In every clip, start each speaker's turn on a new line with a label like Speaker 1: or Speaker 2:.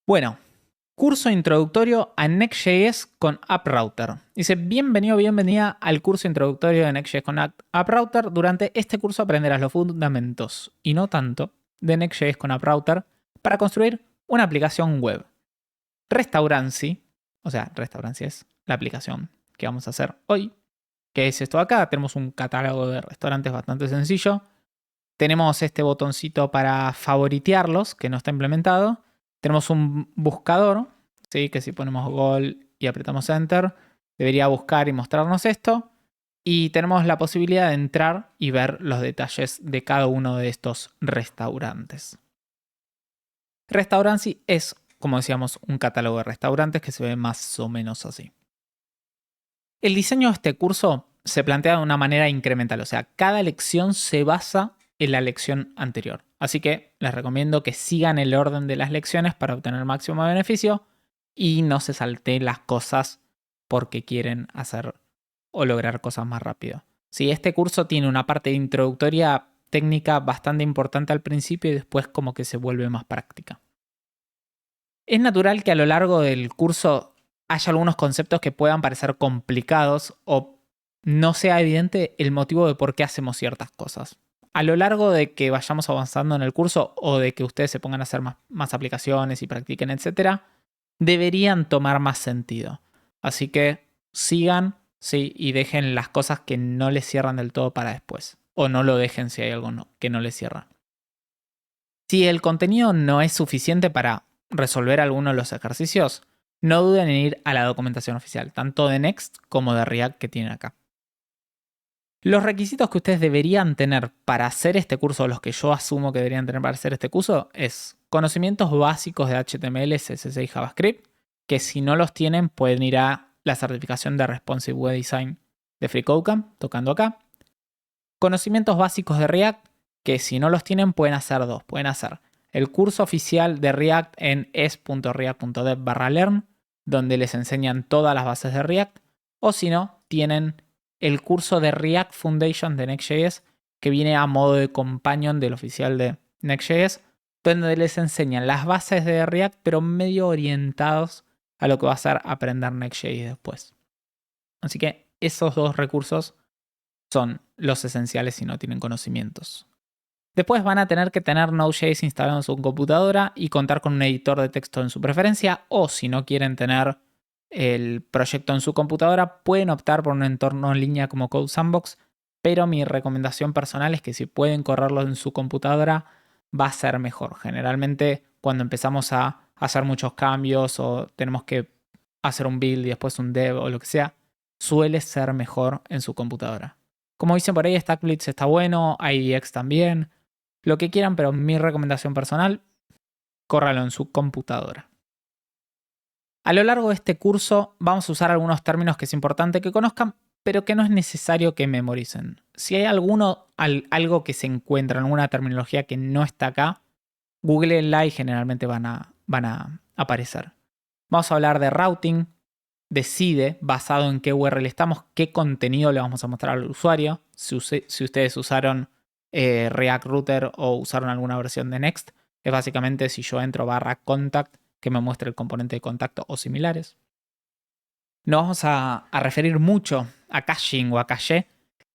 Speaker 1: Bueno, curso introductorio a Next.js con AppRouter. Dice, bienvenido, bienvenida al curso introductorio de Next.js con AppRouter. Durante este curso aprenderás los fundamentos, y no tanto, de Next.js con AppRouter para construir una aplicación web. Restaurancy, o sea, Restaurancy es la aplicación que vamos a hacer hoy. ¿Qué es esto de acá? Tenemos un catálogo de restaurantes bastante sencillo. Tenemos este botoncito para favoritearlos, que no está implementado. Tenemos un buscador, ¿sí? Que si ponemos Gol y apretamos Enter, debería buscar y mostrarnos esto. Y tenemos la posibilidad de entrar y ver los detalles de cada uno de estos restaurantes. Restaurancy es, como decíamos, un catálogo de restaurantes que se ve más o menos así. El diseño de este curso se plantea de una manera incremental, o sea, cada lección se basa en la lección anterior. Así que les recomiendo que sigan el orden de las lecciones para obtener el máximo beneficio y no se salteen las cosas porque quieren hacer o lograr cosas más rápido. Sí, este curso tiene una parte introductoria técnica bastante importante al principio y después como que se vuelve más práctica. Es natural que a lo largo del curso haya algunos conceptos que puedan parecer complicados o no sea evidente el motivo de por qué hacemos ciertas cosas. A lo largo de que vayamos avanzando en el curso o de que ustedes se pongan a hacer más aplicaciones y practiquen, etc., deberían tomar más sentido. Así que sigan, sí, y dejen las cosas que no les cierran del todo para después. O no lo dejen si hay algo que no les cierra. Si el contenido no es suficiente para resolver alguno de los ejercicios, no duden en ir a la documentación oficial, tanto de Next como de React que tienen acá. Los requisitos que ustedes deberían tener para hacer este curso, los que yo asumo que deberían tener para hacer este curso, es conocimientos básicos de HTML, CSS y JavaScript, que si no los tienen pueden ir a la certificación de Responsive Web Design de FreeCodeCamp, tocando acá. Conocimientos básicos de React, que si no los tienen pueden hacer dos. Pueden hacer el curso oficial de React en es.react.dev/learn, donde les enseñan todas las bases de React, o si no, tienen el curso de React Foundation de Next.js, que viene a modo de companion del oficial de Next.js, donde les enseñan las bases de React, pero medio orientados a lo que va a ser aprender Next.js después. Así que esos dos recursos son los esenciales si no tienen conocimientos. Después van a tener que tener Node.js instalado en su computadora y contar con un editor de texto en su preferencia, o si no quieren tener el proyecto en su computadora, pueden optar por un entorno en línea como Code Sandbox, pero mi recomendación personal es que si pueden correrlo en su computadora va a ser mejor. Generalmente cuando empezamos a hacer muchos cambios o tenemos que hacer un build y después un dev o lo que sea, suele ser mejor en su computadora. Como dicen por ahí, StackBlitz está bueno, IDX también, lo que quieran, pero mi recomendación personal, córralo en su computadora. A lo largo de este curso vamos a usar algunos términos que es importante que conozcan, pero que no es necesario que memoricen. Si hay algo que se encuentra en alguna terminología que no está acá, googleenla y generalmente van a aparecer. Vamos a hablar de routing, decide, basado en qué URL estamos, qué contenido le vamos a mostrar al usuario. Si ustedes usaron React Router o usaron alguna versión de Next, es básicamente si yo entro /contact, que me muestre el componente de contacto o similares. Nos vamos a referir mucho a caching o a caché,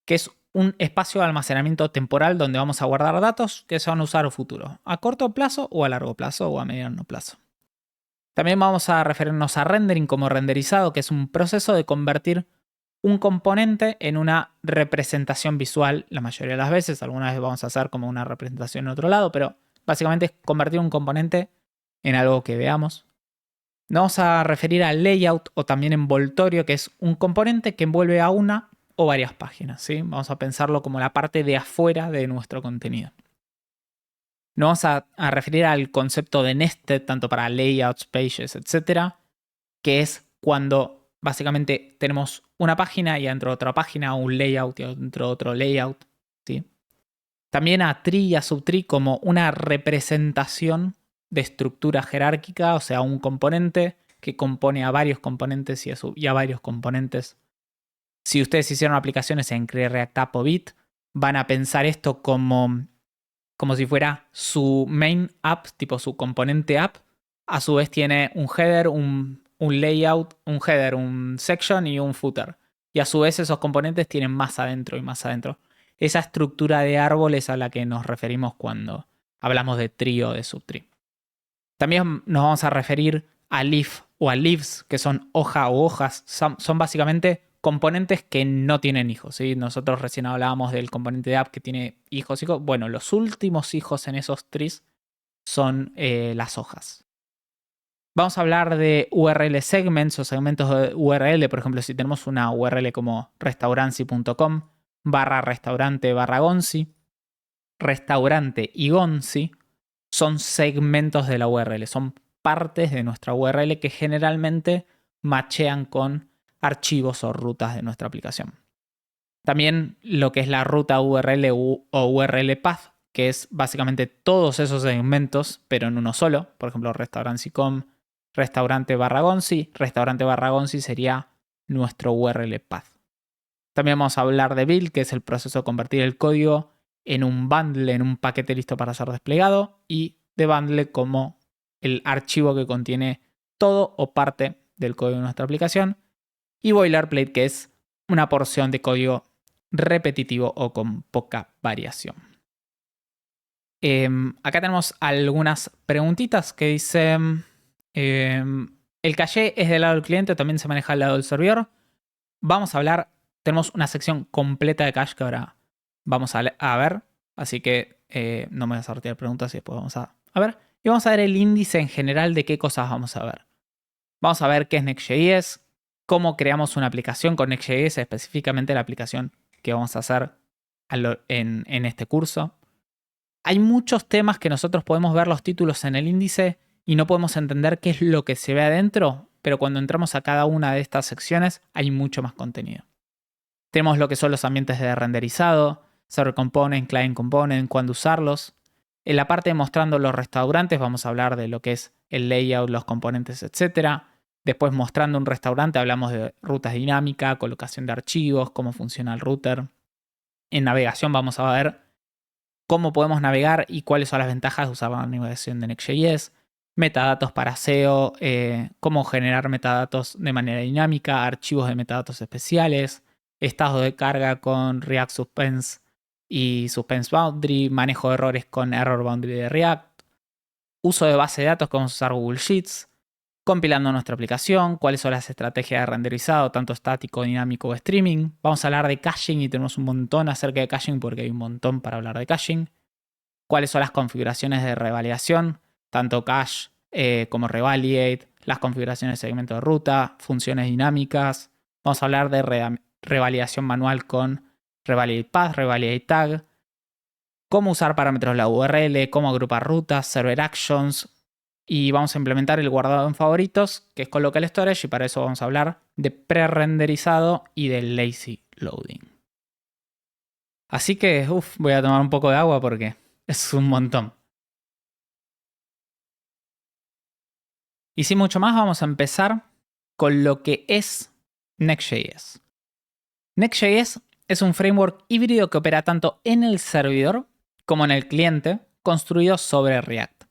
Speaker 1: que es un espacio de almacenamiento temporal donde vamos a guardar datos que se van a usar a futuro, a corto plazo o a largo plazo o a mediano plazo. También vamos a referirnos a rendering como renderizado, que es un proceso de convertir un componente en una representación visual la mayoría de las veces. Algunas veces vamos a hacer como una representación en otro lado, pero básicamente es convertir un componente en algo que veamos. Nos vamos a referir a layout o también envoltorio, que es un componente que envuelve a una o varias páginas, ¿sí? Vamos a pensarlo como la parte de afuera de nuestro contenido. Nos vamos a referir al concepto de nested, tanto para layouts, pages, etc., que es cuando básicamente tenemos una página y adentro de otra página, un layout y adentro de otro layout, ¿sí? También a tree y a subtree como una representación de estructura jerárquica, o sea, un componente que compone a varios componentes y a varios componentes. Si ustedes hicieron aplicaciones en React App o Bit, van a pensar esto como si fuera su main app, tipo su componente app, a su vez tiene un header, un layout, un header, un section y un footer. Y a su vez esos componentes tienen más adentro y más adentro. Esa estructura de árbol es a la que nos referimos cuando hablamos de tree o de subtree. También nos vamos a referir a leaf o a leaves, que son hoja o hojas. Son básicamente componentes que no tienen hijos. ¿Sí? Nosotros recién hablábamos del componente de app que tiene hijos. Bueno, los últimos hijos en esos trees son las hojas. Vamos a hablar de URL segments o segmentos de URL. Por ejemplo, si tenemos una URL como restaurancy.com /restaurante/gonzi, restaurante y gonzi son segmentos de la URL, son partes de nuestra URL que generalmente machean con archivos o rutas de nuestra aplicación. También lo que es la ruta URL o URL path, que es básicamente todos esos segmentos, pero en uno solo. Por ejemplo, restaurancy.com, restaurante/gonzi, restaurante/gonzi sería nuestro URL path. También vamos a hablar de build, que es el proceso de convertir el código en un bundle, en un paquete listo para ser desplegado, y de bundle como el archivo que contiene todo o parte del código de nuestra aplicación, y boilerplate, que es una porción de código repetitivo o con poca variación. Acá tenemos algunas preguntitas que dicen, ¿el caché es del lado del cliente o también se maneja del lado del servidor? Vamos a hablar, tenemos una sección completa de cache que ahora vamos a ver, así que no me voy a sortear preguntas y después vamos a ver. Y vamos a ver el índice en general de qué cosas vamos a ver. Vamos a ver qué es Next.js, cómo creamos una aplicación con Next.js, específicamente la aplicación que vamos a hacer en este curso. Hay muchos temas que nosotros podemos ver los títulos en el índice y no podemos entender qué es lo que se ve adentro, pero cuando entramos a cada una de estas secciones hay mucho más contenido. Tenemos lo que son los ambientes de renderizado, Server Component, Client Component, cuándo usarlos. En la parte de mostrando los restaurantes vamos a hablar de lo que es el layout, los componentes, etc. Después mostrando un restaurante hablamos de rutas dinámicas, colocación de archivos, cómo funciona el router. En navegación vamos a ver cómo podemos navegar y cuáles son las ventajas de usar la navegación de Next.js. Metadatos para SEO, cómo generar metadatos de manera dinámica, archivos de metadatos especiales, estado de carga con React Suspense y Suspense Boundary, manejo de errores con Error Boundary de React, uso de base de datos que vamos a usar Google Sheets, compilando nuestra aplicación, cuáles son las estrategias de renderizado, tanto estático, dinámico o streaming. Vamos a hablar de caching y tenemos un montón acerca de caching porque hay un montón para hablar de caching. Cuáles son las configuraciones de revalidación, tanto cache como revalidate, las configuraciones de segmento de ruta, funciones dinámicas. Vamos a hablar de revalidación manual con revalidate path, revalidate tag, cómo usar parámetros de la URL, cómo agrupar rutas, server actions, y vamos a implementar el guardado en favoritos, que es con local storage, y para eso vamos a hablar de pre-renderizado y de lazy loading. Así que, voy a tomar un poco de agua porque es un montón. Y sin mucho más, vamos a empezar con lo que es Next.js. Next.js es un framework híbrido que opera tanto en el servidor como en el cliente, construido sobre React.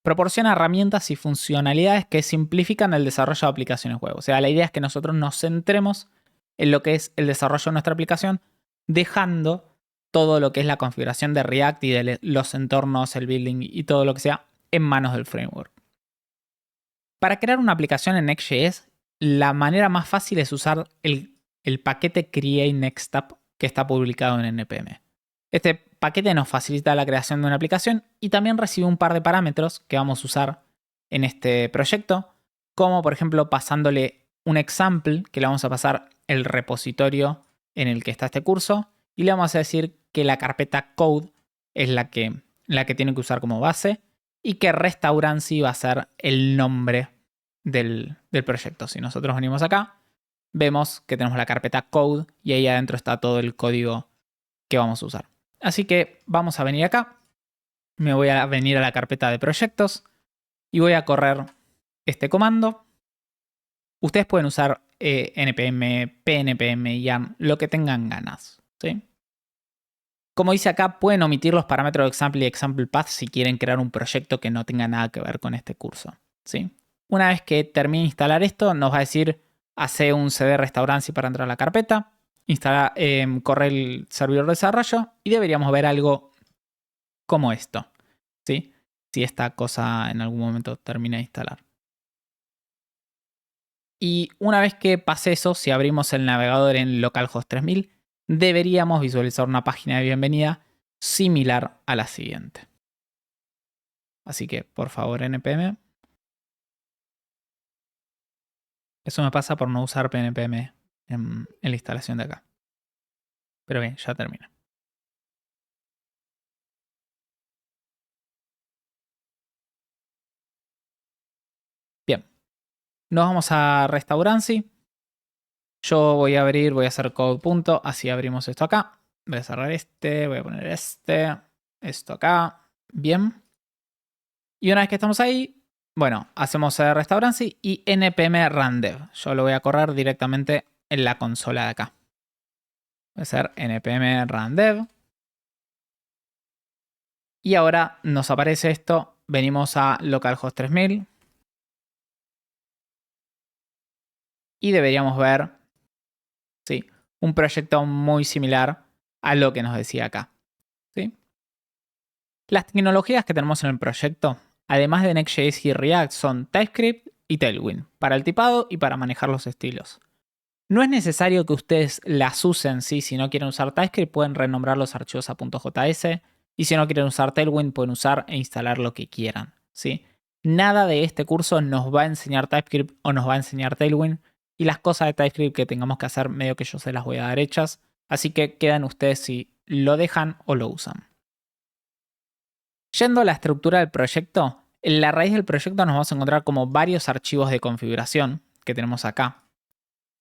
Speaker 1: Proporciona herramientas y funcionalidades que simplifican el desarrollo de aplicaciones web. O sea, la idea es que nosotros nos centremos en lo que es el desarrollo de nuestra aplicación, dejando todo lo que es la configuración de React y de los entornos, el building y todo lo que sea en manos del framework. Para crear una aplicación en Next.js, la manera más fácil es usar el paquete Create Next App que está publicado en NPM. Este paquete nos facilita la creación de una aplicación y también recibe un par de parámetros que vamos a usar en este proyecto, como por ejemplo pasándole un example, que le vamos a pasar el repositorio en el que está este curso, y le vamos a decir que la carpeta code es la que tiene que usar como base, y que Restaurancy va a ser el nombre del proyecto. Si nosotros venimos acá, vemos que tenemos la carpeta code y ahí adentro está todo el código que vamos a usar. Así que vamos a venir acá, me voy a venir a la carpeta de proyectos y voy a correr este comando. Ustedes pueden usar npm, pnpm, yarn, lo que tengan ganas, ¿sí? Como dice acá, pueden omitir los parámetros de example y example path si quieren crear un proyecto que no tenga nada que ver con este curso. ¿sí? Una vez que termine de instalar esto, nos va a decir, hace un cd restaurancy para entrar a la carpeta, corre el servidor de desarrollo y deberíamos ver algo como esto, ¿sí? Si esta cosa en algún momento termina de instalar. Y una vez que pase eso, si abrimos el navegador en localhost 3000, deberíamos visualizar una página de bienvenida similar a la siguiente. Así que, por favor, npm. Eso me pasa por no usar npm en la instalación de acá. Pero bien, ya termina. Bien, nos vamos a Restaurancy. Yo voy a hacer code punto, así abrimos esto acá. Voy a cerrar este, voy a poner esto acá. Bien. Y una vez que estamos ahí, bueno, hacemos Restaurancy y npm run dev. Yo lo voy a correr directamente en la consola de acá. Voy a hacer npm run dev. Y ahora nos aparece esto. Venimos a localhost 3000. Y deberíamos ver, ¿sí?, un proyecto muy similar a lo que nos decía acá, ¿sí? Las tecnologías que tenemos en el proyecto, además de Next.js y React, son TypeScript y Tailwind, para el tipado y para manejar los estilos. No es necesario que ustedes las usen, ¿sí? Si no quieren usar TypeScript, pueden renombrar los archivos a .js. Y si no quieren usar Tailwind, pueden usar e instalar lo que quieran, ¿sí? Nada de este curso nos va a enseñar TypeScript o nos va a enseñar Tailwind. Y las cosas de TypeScript que tengamos que hacer, medio que yo se las voy a dar hechas. Así que quedan ustedes si lo dejan o lo usan. Yendo a la estructura del proyecto, en la raíz del proyecto nos vamos a encontrar como varios archivos de configuración que tenemos acá.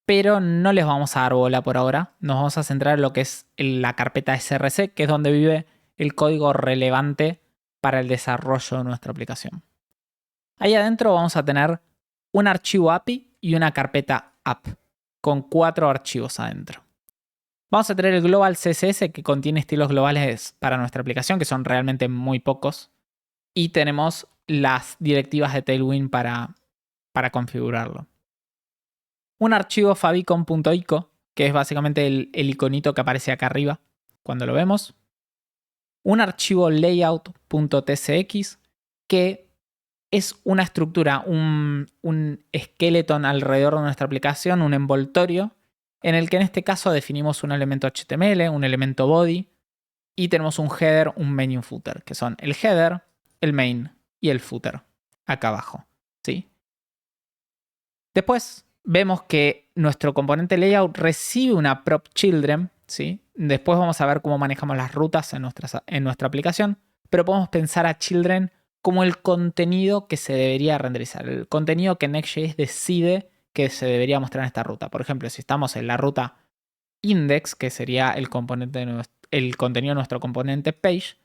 Speaker 1: Pero no les vamos a dar bola por ahora. Nos vamos a centrar en lo que es la carpeta src, que es donde vive el código relevante para el desarrollo de nuestra aplicación. Ahí adentro vamos a tener un archivo API y una carpeta app, con 4 archivos adentro. Vamos a tener el global CSS, que contiene estilos globales para nuestra aplicación, que son realmente muy pocos. Y tenemos las directivas de Tailwind para configurarlo. Un archivo favicon.ico, que es básicamente el iconito que aparece acá arriba cuando lo vemos. Un archivo layout.tcx, que es una estructura, un skeleton alrededor de nuestra aplicación, un envoltorio, en el que en este caso definimos un elemento HTML, un elemento body, y tenemos un header, un main y un footer, que son el header, el main y el footer, acá abajo, ¿sí? Después vemos que nuestro componente layout recibe una prop children, ¿sí? Después vamos a ver cómo manejamos las rutas en nuestra aplicación, pero podemos pensar a children como el contenido que se debería renderizar, el contenido que Next.js decide que se debería mostrar en esta ruta. Por ejemplo, si estamos en la ruta index, que sería el contenido de nuestro componente page,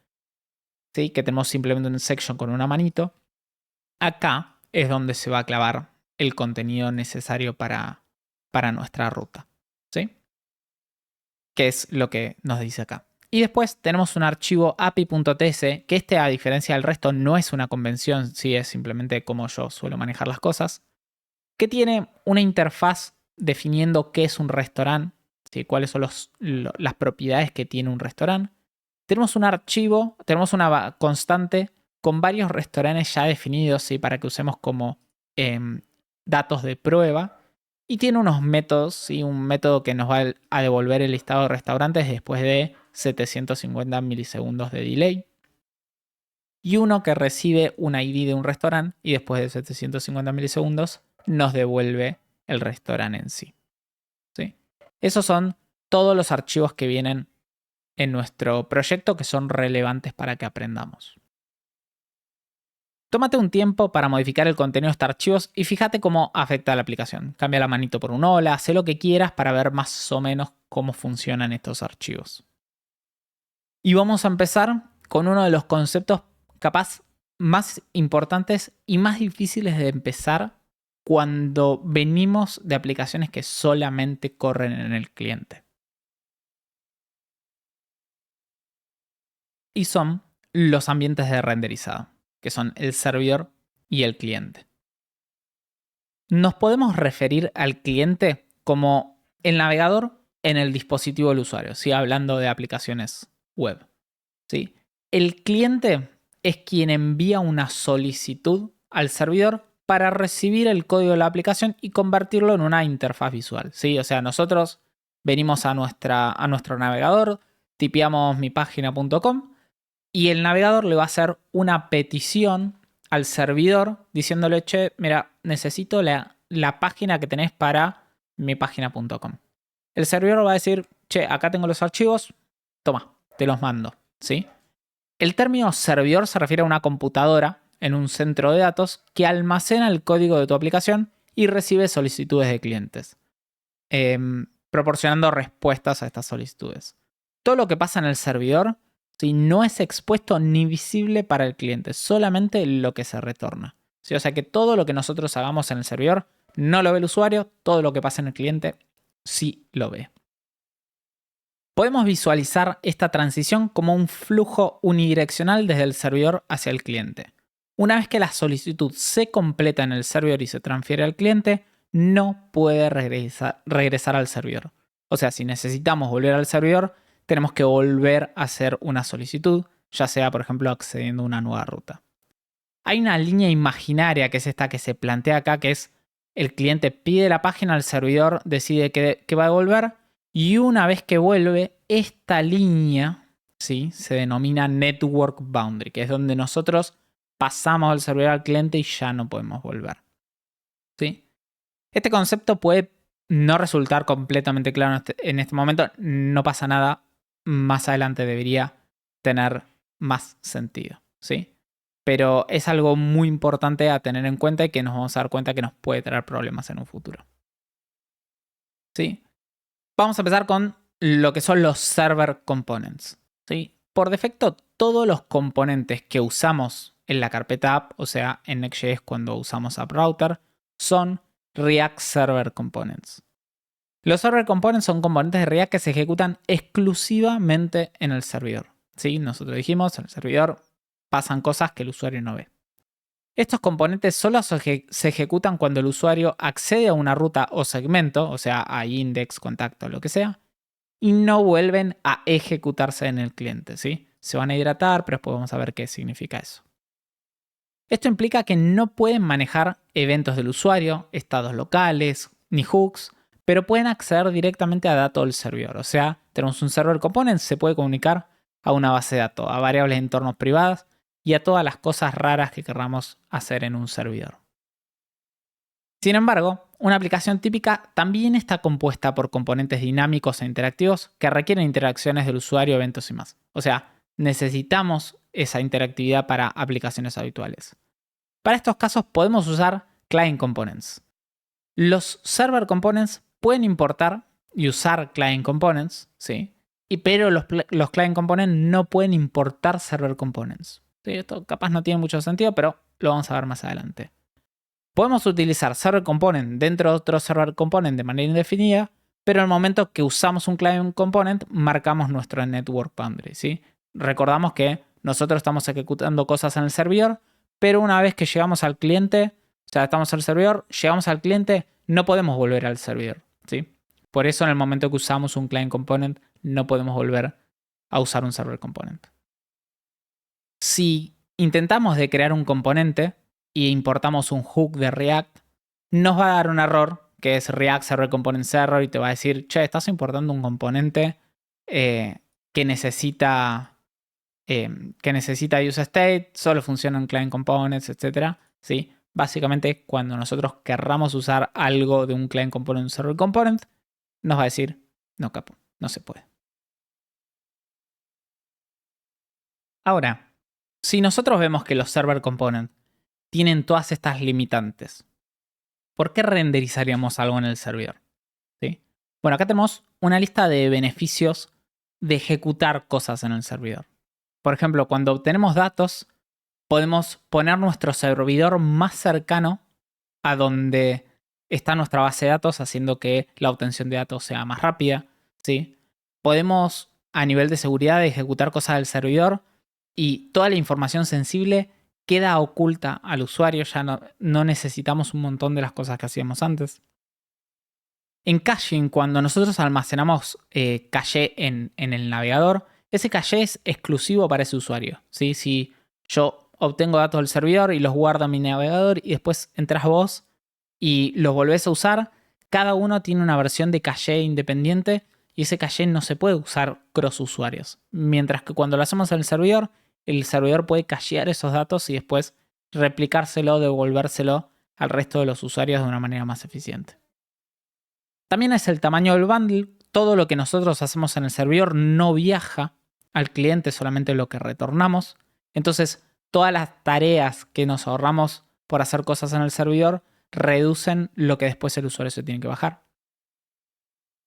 Speaker 1: ¿sí?, que tenemos simplemente un section con una manito, acá es donde se va a clavar el contenido necesario para nuestra ruta, ¿sí? Que es lo que nos dice acá. Y después tenemos un archivo api.ts, que este, a diferencia del resto, no es una convención, sí, es simplemente como yo suelo manejar las cosas, que tiene una interfaz definiendo qué es un restaurante, ¿sí?, cuáles son las propiedades que tiene un restaurante. Tenemos un archivo, tenemos una constante con varios restaurantes ya definidos, ¿sí?, para que usemos como datos de prueba. Y tiene unos métodos, ¿sí?, un método que nos va a devolver el listado de restaurantes después de 750 milisegundos de delay. Y uno que recibe una ID de un restaurante y después de 750 milisegundos nos devuelve el restaurante en sí, ¿sí? Esos son todos los archivos que vienen en nuestro proyecto que son relevantes para que aprendamos. Tómate un tiempo para modificar el contenido de estos archivos y fíjate cómo afecta a la aplicación. Cambia la manito por un hola, haz lo que quieras para ver más o menos cómo funcionan estos archivos. Y vamos a empezar con uno de los conceptos capaz más importantes y más difíciles de empezar cuando venimos de aplicaciones que solamente corren en el cliente. Y son los ambientes de renderizado, que son el servidor y el cliente. nos podemos referir al cliente como el navegador en el dispositivo del usuario, ¿sí? Hablando de aplicaciones web, ¿sí? El cliente es quien envía una solicitud al servidor para recibir el código de la aplicación y convertirlo en una interfaz visual, ¿sí? O sea, nosotros venimos a nuestro navegador, tipeamos mipagina.com y el navegador le va a hacer una petición al servidor diciéndole, che, mira, necesito la página que tenés para mipagina.com. El servidor va a decir, che, acá tengo los archivos, toma, te los mando, ¿sí? El término servidor se refiere a una computadora en un centro de datos que almacena el código de tu aplicación y recibe solicitudes de clientes, proporcionando respuestas a estas solicitudes. Todo lo que pasa en el servidor, ¿sí?, no es expuesto ni visible para el cliente, solamente lo que se retorna, ¿sí? O sea que todo lo que nosotros hagamos en el servidor no lo ve el usuario, todo lo que pasa en el cliente sí lo ve. Podemos visualizar esta transición como un flujo unidireccional desde el servidor hacia el cliente. Una vez que la solicitud se completa en el servidor y se transfiere al cliente, no puede regresar al servidor. O sea, si necesitamos volver al servidor, tenemos que volver a hacer una solicitud, ya sea, por ejemplo, accediendo a una nueva ruta. Hay una línea imaginaria que es esta que se plantea acá, que es el cliente pide la página al servidor, decide que va a devolver, y una vez que vuelve, esta línea, ¿sí?, se denomina Network Boundary, que es donde nosotros pasamos al servidor al cliente y ya no podemos volver, ¿sí? Este concepto puede no resultar completamente claro en este momento, no pasa nada, más adelante debería tener más sentido, ¿sí? Pero es algo muy importante a tener en cuenta y que nos vamos a dar cuenta que nos puede traer problemas en un futuro, ¿sí? Vamos a empezar con lo que son los server components, ¿sí? Por defecto, todos los componentes que usamos en la carpeta app, o sea, en Next.js cuando usamos app router, son React Server Components. Los Server Components son componentes de React que se ejecutan exclusivamente en el servidor, ¿sí? Nosotros dijimos, en el servidor pasan cosas que el usuario no ve. Estos componentes solo se ejecutan cuando el usuario accede a una ruta o segmento, o sea, a index, contacto, lo que sea, y no vuelven a ejecutarse en el cliente, ¿sí? Se van a hidratar, pero después vamos a ver qué significa eso. Esto implica que no pueden manejar eventos del usuario, estados locales, ni hooks, pero pueden acceder directamente a datos del servidor. O sea, tenemos un server component, se puede comunicar a una base de datos, a variables de entornos privadas y a todas las cosas raras que queramos hacer en un servidor. Sin embargo, una aplicación típica también está compuesta por componentes dinámicos e interactivos que requieren interacciones del usuario, eventos y más. O sea, necesitamos esa interactividad para aplicaciones habituales. Para estos casos podemos usar Client Components. Los Server Components pueden importar y usar Client Components, ¿sí? Pero los Client Components no pueden importar Server Components. ¿Sí? Esto capaz no tiene mucho sentido, pero lo vamos a ver más adelante. Podemos utilizar Server Component dentro de otro Server Component de manera indefinida, pero en el momento que usamos un Client Component, marcamos nuestro Network Boundary, ¿sí? Recordamos que nosotros estamos ejecutando cosas en el servidor, pero una vez que llegamos al cliente, o sea, estamos en el servidor, llegamos al cliente, no podemos volver al servidor, ¿sí? Por eso en el momento que usamos un Client Component, no podemos volver a usar un Server Component. Si intentamos de crear un componente y importamos un hook de React, nos va a dar un error que es React Server Components Error y te va a decir, che, estás importando un componente que necesita use state, solo funciona en client components, etc. ¿Sí? Básicamente, cuando nosotros querramos usar algo de un client component, un server component, nos va a decir, no capo, no se puede. Ahora, si nosotros vemos que los server components tienen todas estas limitantes, ¿por qué renderizaríamos algo en el servidor? ¿Sí? Bueno, acá tenemos una lista de beneficios de ejecutar cosas en el servidor. Por ejemplo, cuando obtenemos datos, podemos poner nuestro servidor más cercano a donde está nuestra base de datos, haciendo que la obtención de datos sea más rápida, ¿sí? Podemos, a nivel de seguridad, ejecutar cosas del servidor y toda la información sensible queda oculta al usuario, ya no necesitamos un montón de las cosas que hacíamos antes. En caching, cuando nosotros almacenamos caché en el navegador, ese caché es exclusivo para ese usuario. ¿Sí? Si yo obtengo datos del servidor y los guardo en mi navegador y después entras vos y los volvés a usar, cada uno tiene una versión de caché independiente y ese caché no se puede usar cross usuarios. Mientras que cuando lo hacemos en el servidor puede cachear esos datos y después replicárselo, devolvérselo al resto de los usuarios de una manera más eficiente. También es el tamaño del bundle. Todo lo que nosotros hacemos en el servidor no viaja al cliente, solamente lo que retornamos. Entonces, todas las tareas que nos ahorramos por hacer cosas en el servidor reducen lo que después el usuario se tiene que bajar.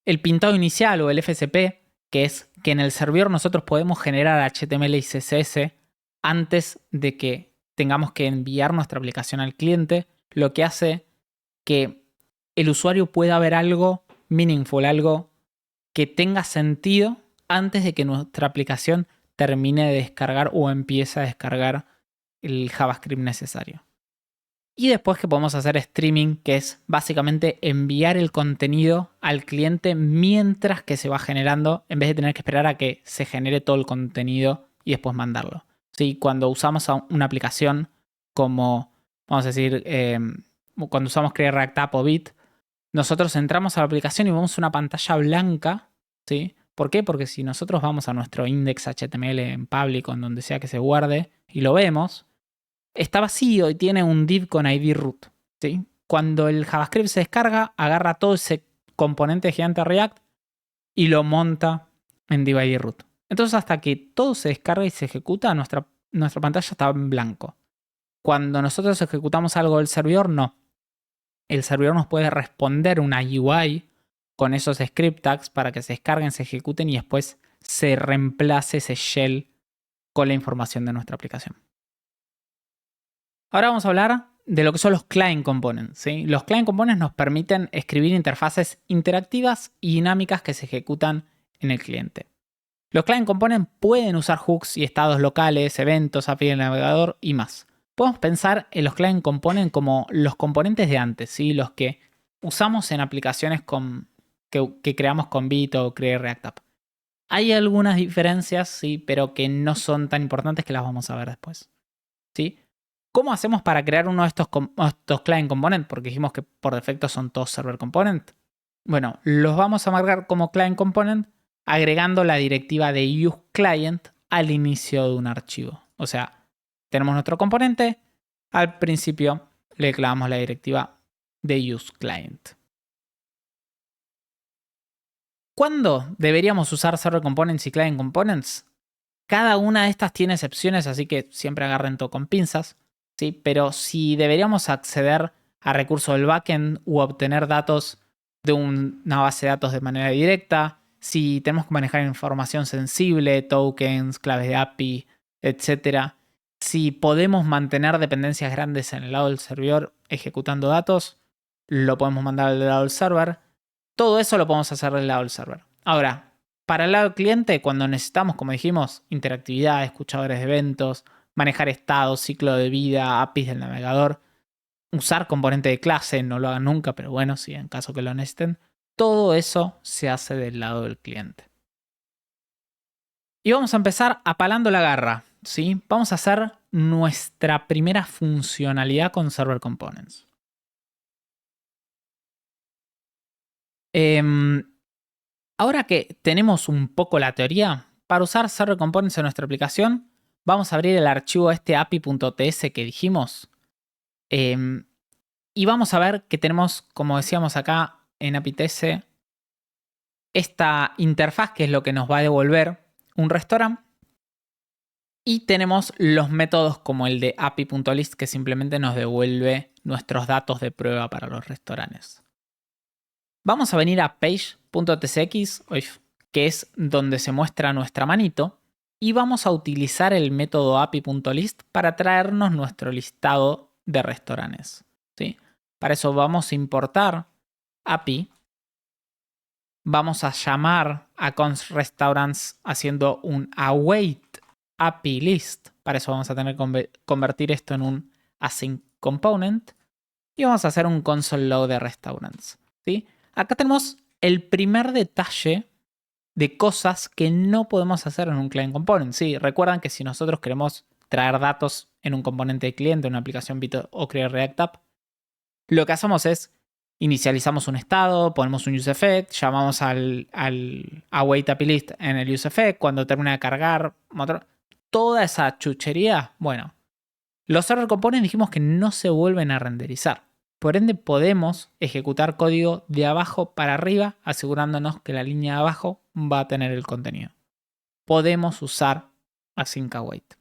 Speaker 1: El pintado inicial o el FSP, que es que en el servidor nosotros podemos generar HTML y CSS antes de que tengamos que enviar nuestra aplicación al cliente, lo que hace que el usuario pueda ver algo meaningful, algo que tenga sentido antes de que nuestra aplicación termine de descargar o empiece a descargar el JavaScript necesario. Y después que podemos hacer streaming, que es básicamente enviar el contenido al cliente mientras que se va generando, en vez de tener que esperar a que se genere todo el contenido y después mandarlo. ¿Sí? Cuando usamos una aplicación como, vamos a decir, cuando usamos Create React App o Bit, nosotros entramos a la aplicación y vemos una pantalla blanca, ¿sí? ¿Por qué? Porque si nosotros vamos a nuestro index HTML en public o en donde sea que se guarde y lo vemos, está vacío y tiene un div con ID root, ¿sí? Cuando el JavaScript se descarga, agarra todo ese componente gigante React y lo monta en div ID root. Entonces, hasta que todo se descarga y se ejecuta, nuestra pantalla está en blanco. Cuando nosotros ejecutamos algo del servidor, no. El servidor nos puede responder una UI con esos script tags para que se descarguen, se ejecuten y después se reemplace ese shell con la información de nuestra aplicación. Ahora vamos a hablar de lo que son los Client Components, ¿sí? Los Client Components nos permiten escribir interfaces interactivas y dinámicas que se ejecutan en el cliente. Los Client Components pueden usar hooks y estados locales, eventos, API del navegador y más. Podemos pensar en los Client Components como los componentes de antes, ¿sí? Los que usamos en aplicaciones que creamos con Bit o Create React App. Hay algunas diferencias, sí, pero que no son tan importantes que las vamos a ver después. ¿Sí? ¿Cómo hacemos para crear uno de estos Client Components? Porque dijimos que por defecto son todos Server Component. Bueno, los vamos a marcar como Client Component agregando la directiva de useClient al inicio de un archivo. O sea, tenemos nuestro componente, al principio le clavamos la directiva de useClient. ¿Cuándo deberíamos usar Server Components y Client Components? Cada una de estas tiene excepciones, así que siempre agarren todo con pinzas, ¿sí? Pero si deberíamos acceder a recursos del backend u obtener datos de una base de datos de manera directa, si tenemos que manejar información sensible, tokens, claves de API, etc. Si podemos mantener dependencias grandes en el lado del servidor ejecutando datos, lo podemos mandar al lado del server. Todo eso lo podemos hacer del lado del server. Ahora, para el lado del cliente, cuando necesitamos, como dijimos, interactividad, escuchadores de eventos, manejar estados, ciclo de vida, APIs del navegador, usar componente de clase, no lo hagan nunca, pero bueno, si en caso que lo necesiten, todo eso se hace del lado del cliente. Y vamos a empezar apalando la garra, ¿sí? Vamos a hacer nuestra primera funcionalidad con Server Components. Ahora que tenemos un poco la teoría, para usar Server Components en nuestra aplicación, vamos a abrir el archivo api.ts que dijimos. Y vamos a ver que tenemos, como decíamos acá en api.ts, esta interfaz que es lo que nos va a devolver un restaurante. Y tenemos los métodos como el de api.list que simplemente nos devuelve nuestros datos de prueba para los restaurantes. Vamos a venir a page.tsx, que es donde se muestra nuestra manito, y vamos a utilizar el método api.list para traernos nuestro listado de restaurantes, ¿sí? Para eso vamos a importar api, vamos a llamar a const restaurants haciendo un await api list Para eso vamos a tener que convertir esto en un async component. Y vamos a hacer un console log de restaurants, ¿sí? Acá tenemos el primer detalle de cosas que no podemos hacer en un client component. Sí, recuerdan que si nosotros queremos traer datos en un componente de cliente, en una aplicación Bit o Create React App, lo que hacemos es inicializamos un estado, ponemos un useEffect, llamamos al await API list en el useEffect, cuando termina de cargar, toda esa chuchería, bueno, los server components dijimos que no se vuelven a renderizar. Por ende, podemos ejecutar código de abajo para arriba, asegurándonos que la línea de abajo va a tener el contenido. Podemos usar async await.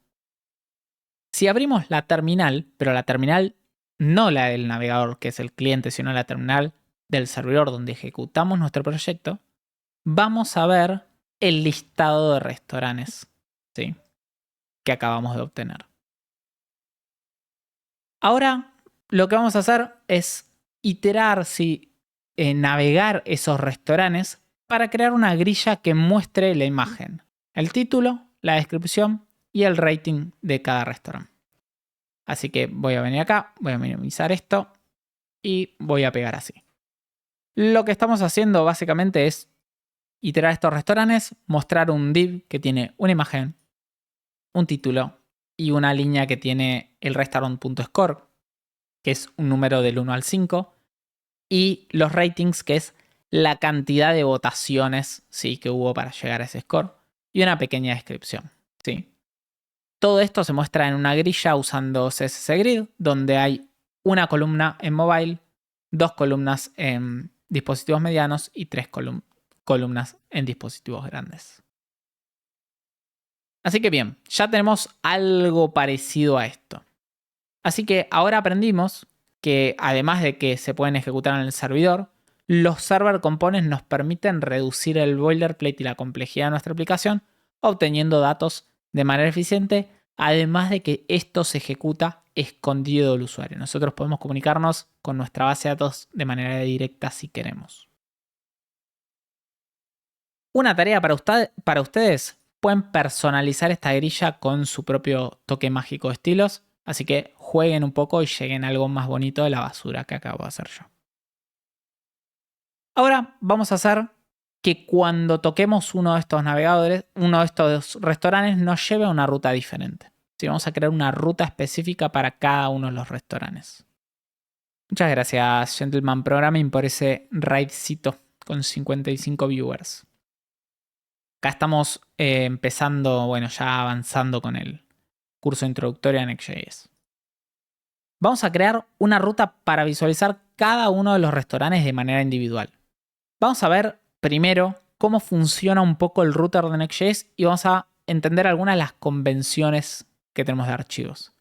Speaker 1: Si abrimos la terminal, pero la terminal no la del navegador, que es el cliente, sino la terminal del servidor donde ejecutamos nuestro proyecto, vamos a ver el listado de restaurantes, ¿sí?, que acabamos de obtener. Ahora lo que vamos a hacer es iterar, navegar esos restaurantes para crear una grilla que muestre la imagen, el título, la descripción y el rating de cada restaurante. Así que voy a venir acá, voy a minimizar esto y voy a pegar así. Lo que estamos haciendo básicamente es iterar estos restaurantes, mostrar un div que tiene una imagen, un título y una línea que tiene el restaurant.score, que es un número del 1 al 5, y los ratings, que es la cantidad de votaciones, ¿sí?, que hubo para llegar a ese score, y una pequeña descripción, ¿sí? Todo esto se muestra en una grilla usando CSS Grid, donde hay una columna en mobile, 2 columnas en dispositivos medianos y 3 columnas en dispositivos grandes. Así que bien, ya tenemos algo parecido a esto. Así que ahora aprendimos que además de que se pueden ejecutar en el servidor, los server components nos permiten reducir el boilerplate y la complejidad de nuestra aplicación, obteniendo datos de manera eficiente, además de que esto se ejecuta escondido del usuario. Nosotros podemos comunicarnos con nuestra base de datos de manera directa si queremos. Una tarea para ustedes: pueden personalizar esta grilla con su propio toque mágico de estilos. Así que jueguen un poco y lleguen a algo más bonito de la basura que acabo de hacer yo. Ahora vamos a hacer que cuando toquemos uno de estos navegadores, uno de estos restaurantes, nos lleve a una ruta diferente. ¿Sí? Vamos a crear una ruta específica para cada uno de los restaurantes. Muchas gracias, Gentleman Programming, por ese raidcito con 55 viewers. Acá estamos empezando, bueno, ya avanzando con el curso introductorio a Next.js. Vamos a crear una ruta para visualizar cada uno de los restaurantes de manera individual. Vamos a ver primero cómo funciona un poco el router de Next.js y vamos a entender algunas de las convenciones que tenemos de archivos.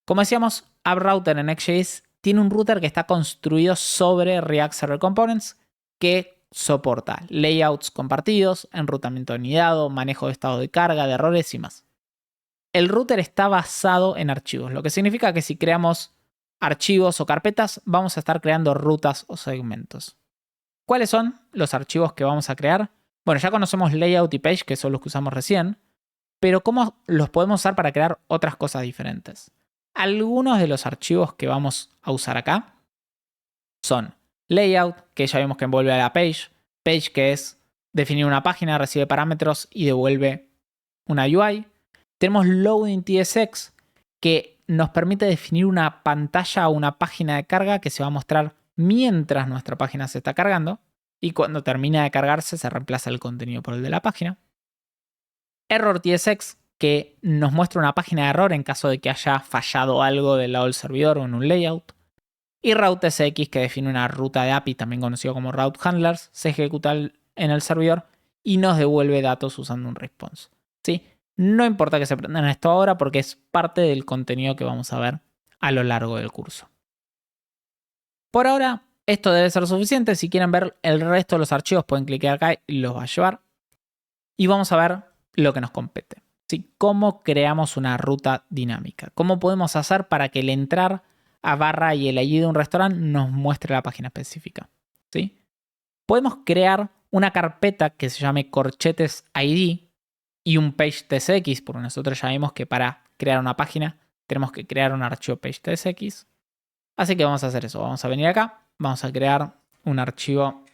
Speaker 1: Como decíamos, AppRouter en Next.js tiene un router que está construido sobre React Server Components, que soporta layouts compartidos, enrutamiento anidado, manejo de estado de carga, de errores y más. El router está basado en archivos, lo que significa que si creamos archivos o carpetas, vamos a estar creando rutas o segmentos. ¿Cuáles son los archivos que vamos a crear? Bueno, ya conocemos layout y page, que son los que usamos recién, pero ¿cómo los podemos usar para crear otras cosas diferentes? Algunos de los archivos que vamos a usar acá son layout, que ya vimos que envuelve a la page, page, que es definir una página, recibe parámetros y devuelve una UI. Tenemos loading.tsx, que nos permite definir una pantalla o una página de carga que se va a mostrar mientras nuestra página se está cargando, y cuando termina de cargarse se reemplaza el contenido por el de la página. Error.tsx, que nos muestra una página de error en caso de que haya fallado algo del lado del servidor o en un layout. Y Route.sx, que define una ruta de API, también conocido como Route Handlers, se ejecuta en el servidor y nos devuelve datos usando un response. ¿Sí? No importa que se aprendan esto ahora porque es parte del contenido que vamos a ver a lo largo del curso. Por ahora, esto debe ser suficiente. Si quieren ver el resto de los archivos, pueden clicar acá y los va a llevar. Y vamos a ver lo que nos compete. ¿Sí? ¿Cómo creamos una ruta dinámica? ¿Cómo podemos hacer para que el entrar a barra y el ID de un restaurante nos muestre la página específica? ¿Sí? Podemos crear una carpeta que se llame corchetes ID y un page tsx, porque nosotros ya vimos que para crear una página, tenemos que crear un archivo page.tsx. Así que vamos a hacer eso. Vamos a venir acá, vamos a crear un archivo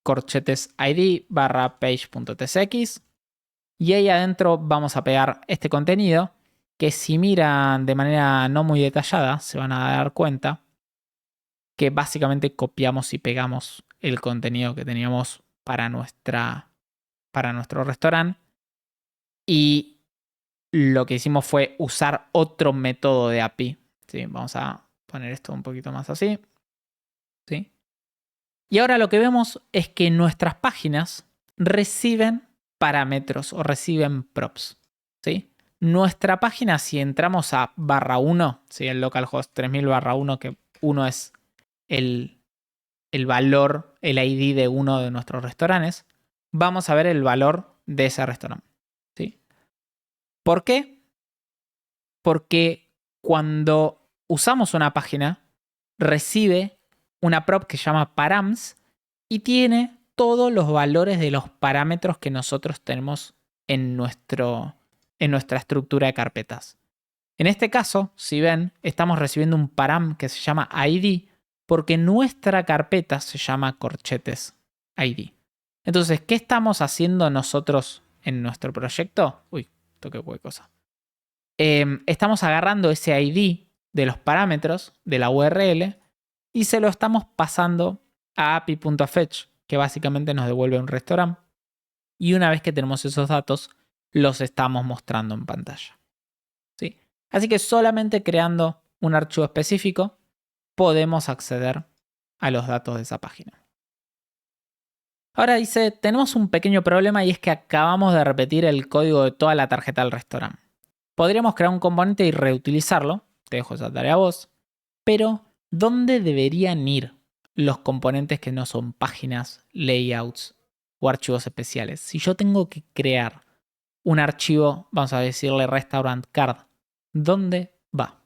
Speaker 1: corchetes id barra page.tsx. Y ahí adentro vamos a pegar este contenido que si miran de manera no muy detallada se van a dar cuenta que básicamente copiamos y pegamos el contenido que teníamos para nuestro restaurante. Y lo que hicimos fue usar otro método de API. ¿Sí? Vamos a poner esto un poquito más así. ¿Sí? Y ahora lo que vemos es que nuestras páginas reciben parámetros o reciben props. ¿Sí? Nuestra página, si entramos a /1, ¿sí? El localhost 3000 /1, que 1 es el valor, el ID de uno de nuestros restaurantes, vamos a ver el valor de ese restaurante. ¿Sí? ¿Por qué? Porque cuando usamos una página, recibe una prop que se llama params y tiene todos los valores de los parámetros que nosotros tenemos en nuestra estructura de carpetas. En este caso, si ven, estamos recibiendo un param que se llama ID porque nuestra carpeta se llama corchetes ID. Entonces, ¿qué estamos haciendo nosotros en nuestro proyecto? Uy, toqué cualquier cosa. Estamos agarrando ese ID de los parámetros de la URL y se lo estamos pasando a api.fetch, que básicamente nos devuelve un restaurante. Y una vez que tenemos esos datos, los estamos mostrando en pantalla. ¿Sí? Así que solamente creando un archivo específico podemos acceder a los datos de esa página. Ahora dice, tenemos un pequeño problema y es que acabamos de repetir el código de toda la tarjeta del restaurante. Podríamos crear un componente y reutilizarlo, te dejo esa tarea a vos, pero ¿dónde deberían ir los componentes que no son páginas, layouts o archivos especiales? Si yo tengo que crear un archivo, vamos a decirle restaurant card, ¿dónde va?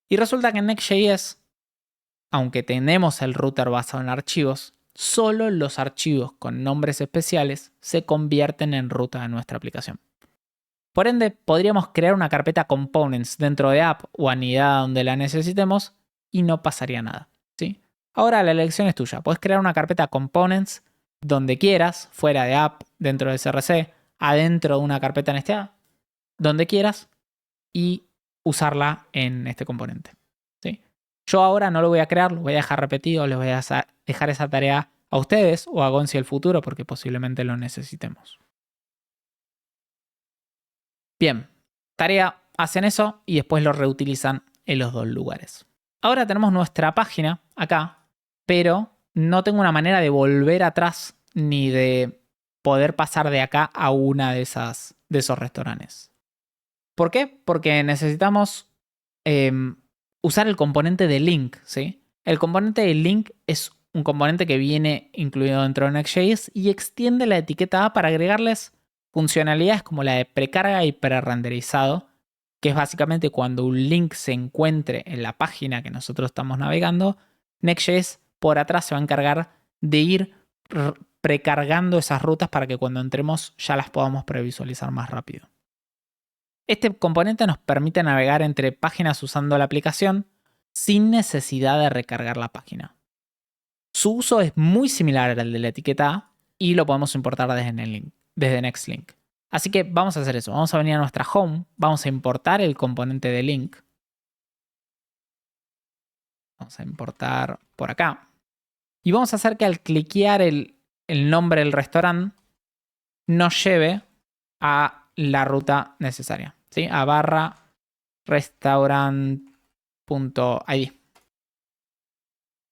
Speaker 1: Y resulta que en Next.js, aunque tenemos el router basado en archivos, solo los archivos con nombres especiales se convierten en ruta de nuestra aplicación. Por ende, podríamos crear una carpeta components dentro de app o anidada donde la necesitemos y no pasaría nada. ¿Sí? Ahora la elección es tuya. Puedes crear una carpeta components donde quieras, fuera de app, dentro de CRC, adentro de una carpeta nestada, donde quieras y usarla en este componente. ¿Sí? Yo ahora no lo voy a crear, lo voy a dejar repetido, les voy a dejar esa tarea a ustedes o a Gonzi el futuro porque posiblemente lo necesitemos. Bien, tarea, hacen eso y después lo reutilizan en los dos lugares. Ahora tenemos nuestra página acá, pero no tengo una manera de volver atrás ni de poder pasar de acá a una de esos restaurantes. ¿Por qué? Porque necesitamos usar el componente de link, ¿sí? El componente de link es un componente que viene incluido dentro de Next.js y extiende la etiqueta A para agregarles funcionalidades como la de precarga y prerenderizado, que es básicamente cuando un link se encuentre en la página que nosotros estamos navegando, Next.js por atrás se va a encargar de ir precargando esas rutas para que cuando entremos ya las podamos previsualizar más rápido. Este componente nos permite navegar entre páginas usando la aplicación sin necesidad de recargar la página. Su uso es muy similar al de la etiqueta A y lo podemos importar desde NextLink. Así que vamos a hacer eso. Vamos a venir a nuestra home, vamos a importar el componente de link. Vamos a importar por acá. Y vamos a hacer que al cliquear el nombre del restaurante nos lleve a la ruta necesaria. ¿Sí? A /restaurant.id.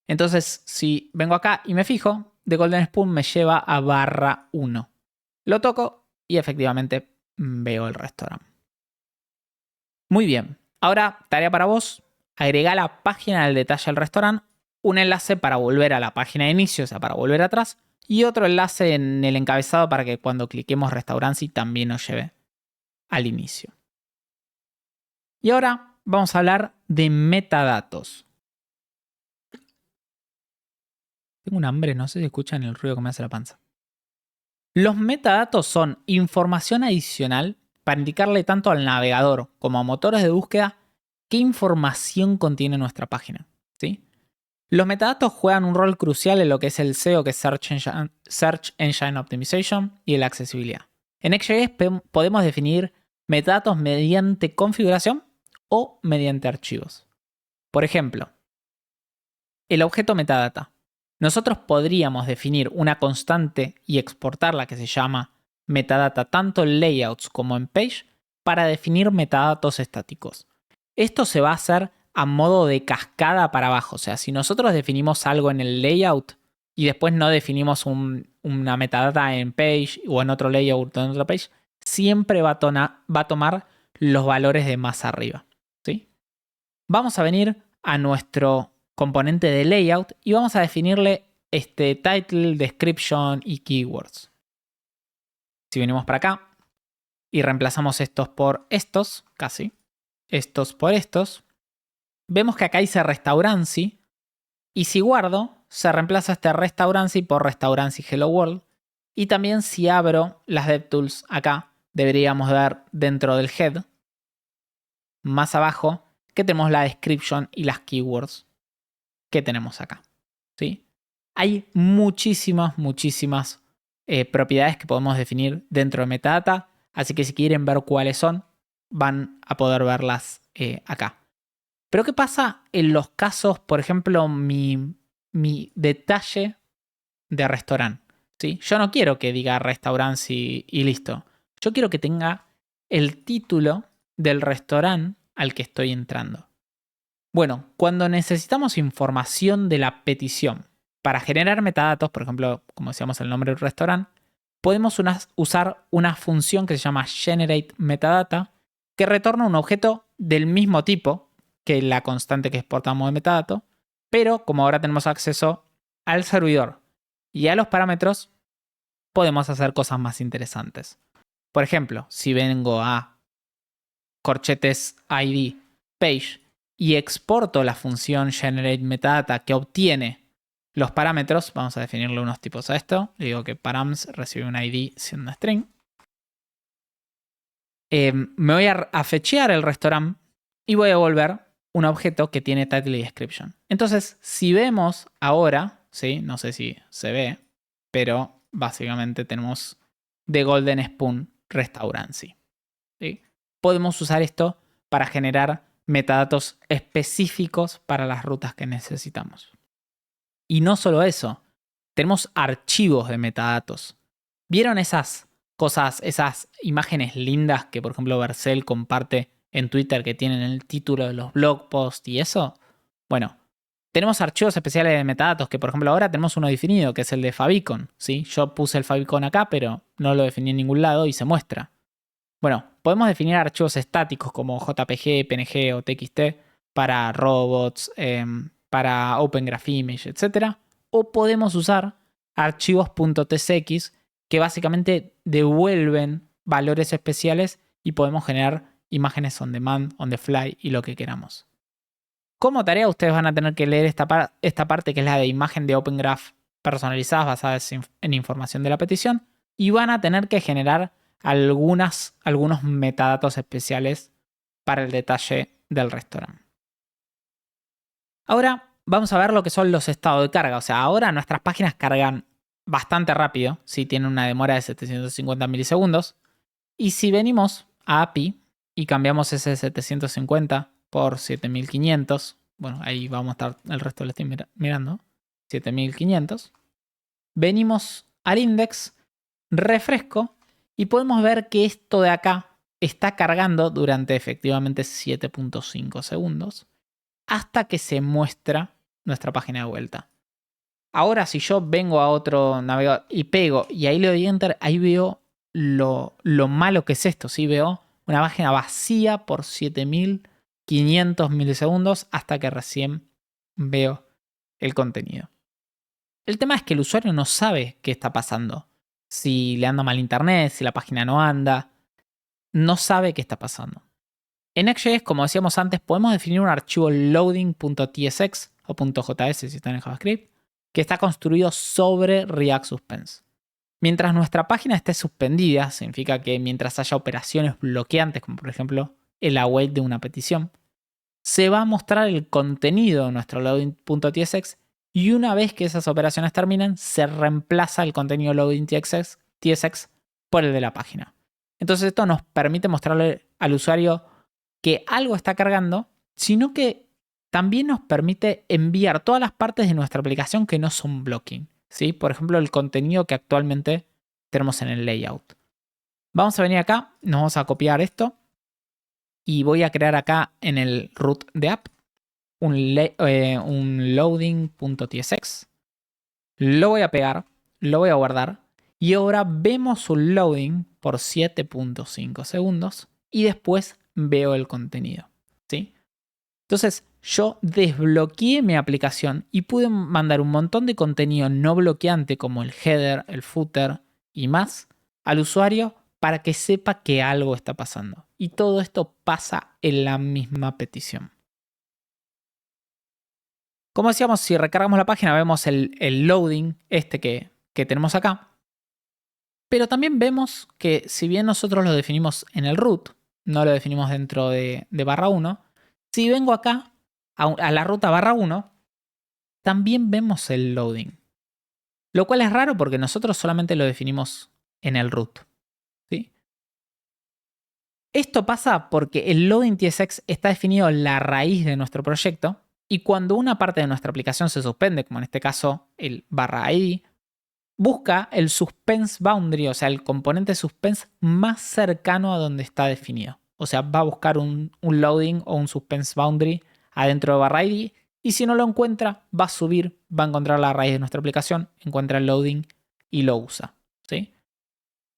Speaker 1: Entonces, si vengo acá y me fijo, The Golden Spoon me lleva a /1. Lo toco y efectivamente veo el restaurante. Muy bien. Ahora, tarea para vos. Agrega a la página del detalle del restaurante un enlace para volver a la página de inicio, o sea, para volver atrás, y otro enlace en el encabezado para que cuando cliquemos Restaurants también nos lleve al inicio. Y ahora vamos a hablar de metadatos. Tengo un hambre, no sé si escuchan el ruido que me hace la panza. Los metadatos son información adicional para indicarle tanto al navegador como a motores de búsqueda qué información contiene nuestra página, ¿sí? Los metadatos juegan un rol crucial en lo que es el SEO, que es Search Engine Optimization, y la accesibilidad. En Next.js podemos definir metadatos mediante configuración o mediante archivos. Por ejemplo, el objeto metadata. Nosotros podríamos definir una constante y exportarla que se llama metadata tanto en layouts como en page para definir metadatos estáticos. Esto se va a hacer a modo de cascada para abajo. O sea, si nosotros definimos algo en el layout y después no definimos una metadata en page o en otro layout o en otro page, siempre va a tomar los valores de más arriba, ¿sí? Vamos a venir a nuestro componente de layout y vamos a definirle title, description y keywords. Si venimos para acá y reemplazamos estos por estos, casi, estos por estos, vemos que acá dice restaurancy y si guardo, se reemplaza este restaurancy por restaurancy hello world. Y también si abro las DevTools acá, deberíamos ver dentro del head, más abajo, que tenemos la description y las keywords que tenemos acá, ¿sí? Hay muchísimas propiedades que podemos definir dentro de metadata, así que si quieren ver cuáles son, van a poder verlas acá. Pero ¿qué pasa en los casos, por ejemplo, mi detalle de restaurante? ¿Sí? Yo no quiero que diga restaurante y listo. Yo quiero que tenga el título del restaurante al que estoy entrando. Bueno, cuando necesitamos información de la petición para generar metadatos, por ejemplo, como decíamos el nombre del restaurante, podemos usar una función que se llama generateMetadata que retorna un objeto del mismo tipo que la constante que exportamos de metadato, pero como ahora tenemos acceso al servidor y a los parámetros, podemos hacer cosas más interesantes. Por ejemplo, si vengo a corchetes ID page y exporto la función generateMetadata que obtiene los parámetros, vamos a definirle unos tipos a esto. Le digo que params recibe un ID siendo una string. Me voy a fetchear el restaurante y voy a devolver un objeto que tiene title y description. Entonces, si vemos ahora, ¿sí? No sé si se ve, pero básicamente tenemos The Golden Spoon Restaurancy, ¿sí? Podemos usar esto para generar metadatos específicos para las rutas que necesitamos. Y no solo eso, tenemos archivos de metadatos. ¿Vieron esas cosas, esas imágenes lindas que, por ejemplo, Vercel comparte en Twitter que tienen el título de los blog posts y eso? Bueno, tenemos archivos especiales de metadatos que, por ejemplo, ahora tenemos uno definido, que es el de favicon, ¿sí? Yo puse el favicon acá, pero no lo definí en ningún lado y se muestra. Bueno, podemos definir archivos estáticos como JPG, PNG o TXT para robots, para Open Graph Image, etc. O podemos usar archivos .tsx que básicamente devuelven valores especiales y podemos generar imágenes on demand, on the fly y lo que queramos. Como tarea ustedes van a tener que leer esta parte que es la de imagen de Open Graph personalizadas basadas en información de la petición y van a tener que generar algunos metadatos especiales para el detalle del restaurante. Ahora vamos a ver lo que son los estados de carga. O sea, ahora nuestras páginas cargan bastante rápido, si tienen una demora de 750 milisegundos. Y si venimos a API y cambiamos ese 750 por 7500, bueno, ahí vamos a estar, el resto lo estoy mirando, 7500. Venimos al index, refresco y podemos ver que esto de acá está cargando durante efectivamente 7.5 segundos hasta que se muestra nuestra página de vuelta. Ahora si yo vengo a otro navegador y pego y ahí le doy enter, ahí veo lo malo que es esto. ¿Sí? Veo una página vacía por 7500 milisegundos hasta que recién veo el contenido. El tema es que el usuario no sabe qué está pasando. Si le anda mal internet, si la página no anda, no sabe qué está pasando. En Next.js, como decíamos antes, podemos definir un archivo loading.tsx o .js si están en JavaScript, que está construido sobre React Suspense. Mientras nuestra página esté suspendida, significa que mientras haya operaciones bloqueantes, como por ejemplo el await de una petición, se va a mostrar el contenido de nuestro loading.tsx y una vez que esas operaciones terminen, se reemplaza el contenido loading.tsx por el de la página. Entonces esto nos permite mostrarle al usuario que algo está cargando, sino que también nos permite enviar todas las partes de nuestra aplicación que no son blocking, ¿sí? Por ejemplo, el contenido que actualmente tenemos en el layout. Vamos a venir acá, nos vamos a copiar esto y voy a crear acá en el root de app un loading.tsx. Lo voy a pegar, lo voy a guardar y ahora vemos un loading por 7.5 segundos y después veo el contenido, ¿sí? Entonces yo desbloqueé mi aplicación y pude mandar un montón de contenido no bloqueante como el header, el footer y más al usuario para que sepa que algo está pasando. Y todo esto pasa en la misma petición. Como decíamos, si recargamos la página vemos el loading que tenemos acá. Pero también vemos que si bien nosotros lo definimos en el root, no lo definimos dentro de /1, si vengo acá a la ruta /1, también vemos el loading. Lo cual es raro porque nosotros solamente lo definimos en el root, ¿sí? Esto pasa porque el loading.tsx está definido en la raíz de nuestro proyecto y cuando una parte de nuestra aplicación se suspende, como en este caso el /id, busca el suspense boundary, o sea, el componente suspense más cercano a donde está definido. O sea, va a buscar un loading o un suspense boundary adentro de /id y si no lo encuentra, va a subir, va a encontrar la raíz de nuestra aplicación, encuentra el loading y lo usa, ¿sí?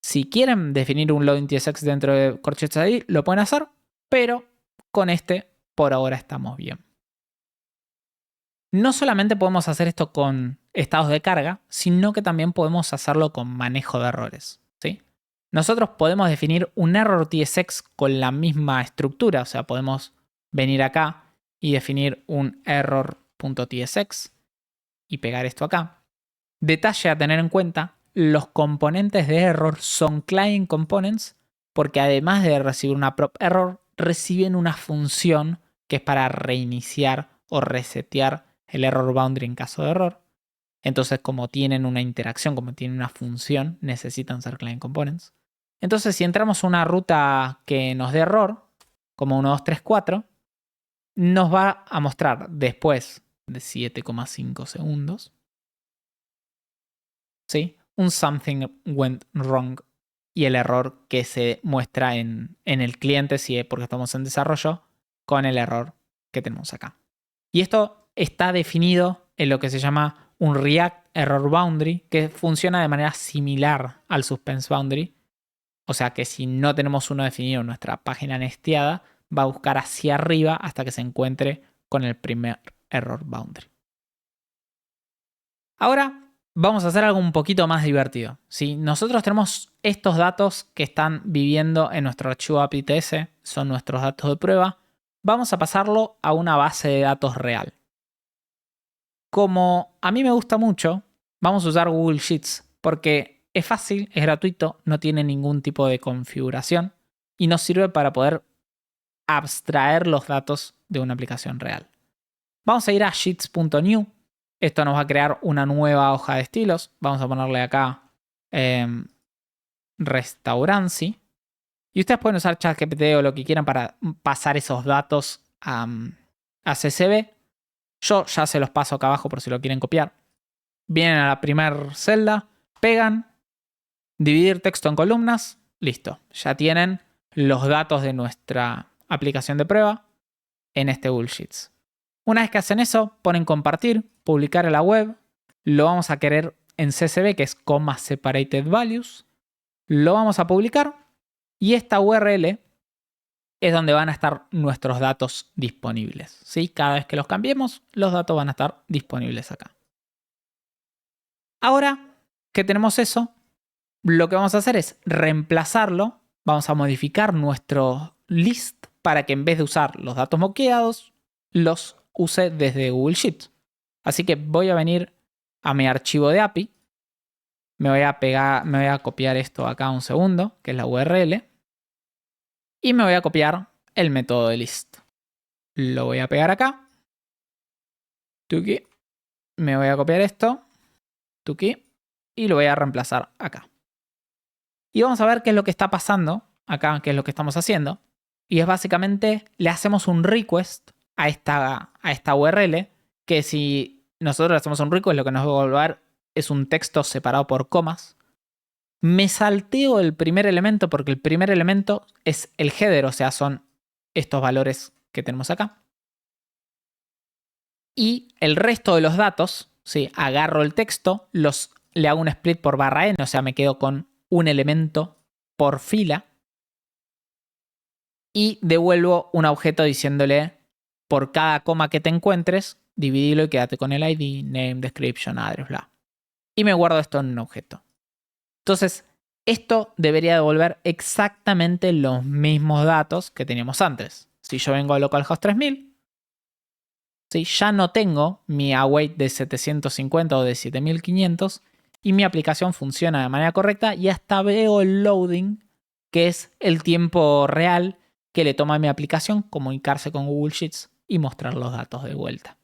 Speaker 1: Si quieren definir un loading.tsx dentro de corchetes.id, lo pueden hacer, pero con este por ahora estamos bien. No solamente podemos hacer esto con estados de carga, sino que también podemos hacerlo con manejo de errores, ¿sí? Nosotros podemos definir un error.tsx con la misma estructura, o sea, podemos venir acá y definir un error.tsx y pegar esto acá. Detalle a tener en cuenta, los componentes de error son client components porque además de recibir una prop error, reciben una función que es para reiniciar o resetear el error boundary en caso de error. Entonces, como tienen una interacción, como tienen una función, necesitan ser client components. Entonces, si entramos a una ruta que nos dé error, como 1, 2, 3, 4, nos va a mostrar después de 7,5 segundos, ¿sí? Un something went wrong y el error que se muestra en el cliente, si es porque estamos en desarrollo, con el error que tenemos acá. Y esto está definido en lo que se llama un React Error Boundary, que funciona de manera similar al Suspense Boundary. O sea que si no tenemos uno definido en nuestra página nesteada, va a buscar hacia arriba hasta que se encuentre con el primer Error Boundary. Ahora vamos a hacer algo un poquito más divertido. Si nosotros tenemos estos datos que están viviendo en nuestro archivo app.its, son nuestros datos de prueba, vamos a pasarlo a una base de datos real. Como a mí me gusta mucho, vamos a usar Google Sheets porque es fácil, es gratuito, no tiene ningún tipo de configuración y nos sirve para poder abstraer los datos de una aplicación real. Vamos a ir a sheets.new. Esto nos va a crear una nueva hoja de estilos. Vamos a ponerle acá Restaurancy. Y ustedes pueden usar ChatGPT o lo que quieran para pasar esos datos a CSV. Yo ya se los paso acá abajo por si lo quieren copiar. Vienen a la primera celda, pegan, dividir texto en columnas, listo. Ya tienen los datos de nuestra aplicación de prueba en este Google Sheets. Una vez que hacen eso, ponen compartir, publicar en la web. Lo vamos a querer en CSV, que es comma separated values. Lo vamos a publicar y esta URL es donde van a estar nuestros datos disponibles, ¿sí? Cada vez que los cambiemos, los datos van a estar disponibles acá. Ahora que tenemos eso, lo que vamos a hacer es reemplazarlo. Vamos a modificar nuestro list para que en vez de usar los datos moqueados, los use desde Google Sheets. Así que voy a venir a mi archivo de API Me voy a copiar esto acá un segundo, que es la URL. Y me voy a copiar el método de list. Lo voy a pegar acá. Tuki. Me voy a copiar esto. Tuki. Y lo voy a reemplazar acá. Y vamos a ver qué es lo que está pasando acá, qué es lo que estamos haciendo. Y es básicamente, le hacemos un request a esta URL, que si nosotros le hacemos un request, lo que nos va a devolver es un texto separado por comas. Me salteo el primer elemento porque el primer elemento es el header, o sea, son estos valores que tenemos acá. Y el resto de los datos, ¿sí? Agarro el texto, le hago un split por barra n, o sea, me quedo con un elemento por fila. Y devuelvo un objeto diciéndole, por cada coma que te encuentres, divídelo y quédate con el ID, name, description, address, bla. Y me guardo esto en un objeto. Entonces, esto debería devolver exactamente los mismos datos que teníamos antes. Si yo vengo a localhost 3000, ¿sí? Ya no tengo mi await de 750 o de 7500 y mi aplicación funciona de manera correcta y hasta veo el loading, que es el tiempo real que le toma a mi aplicación comunicarse con Google Sheets y mostrar los datos de vuelta.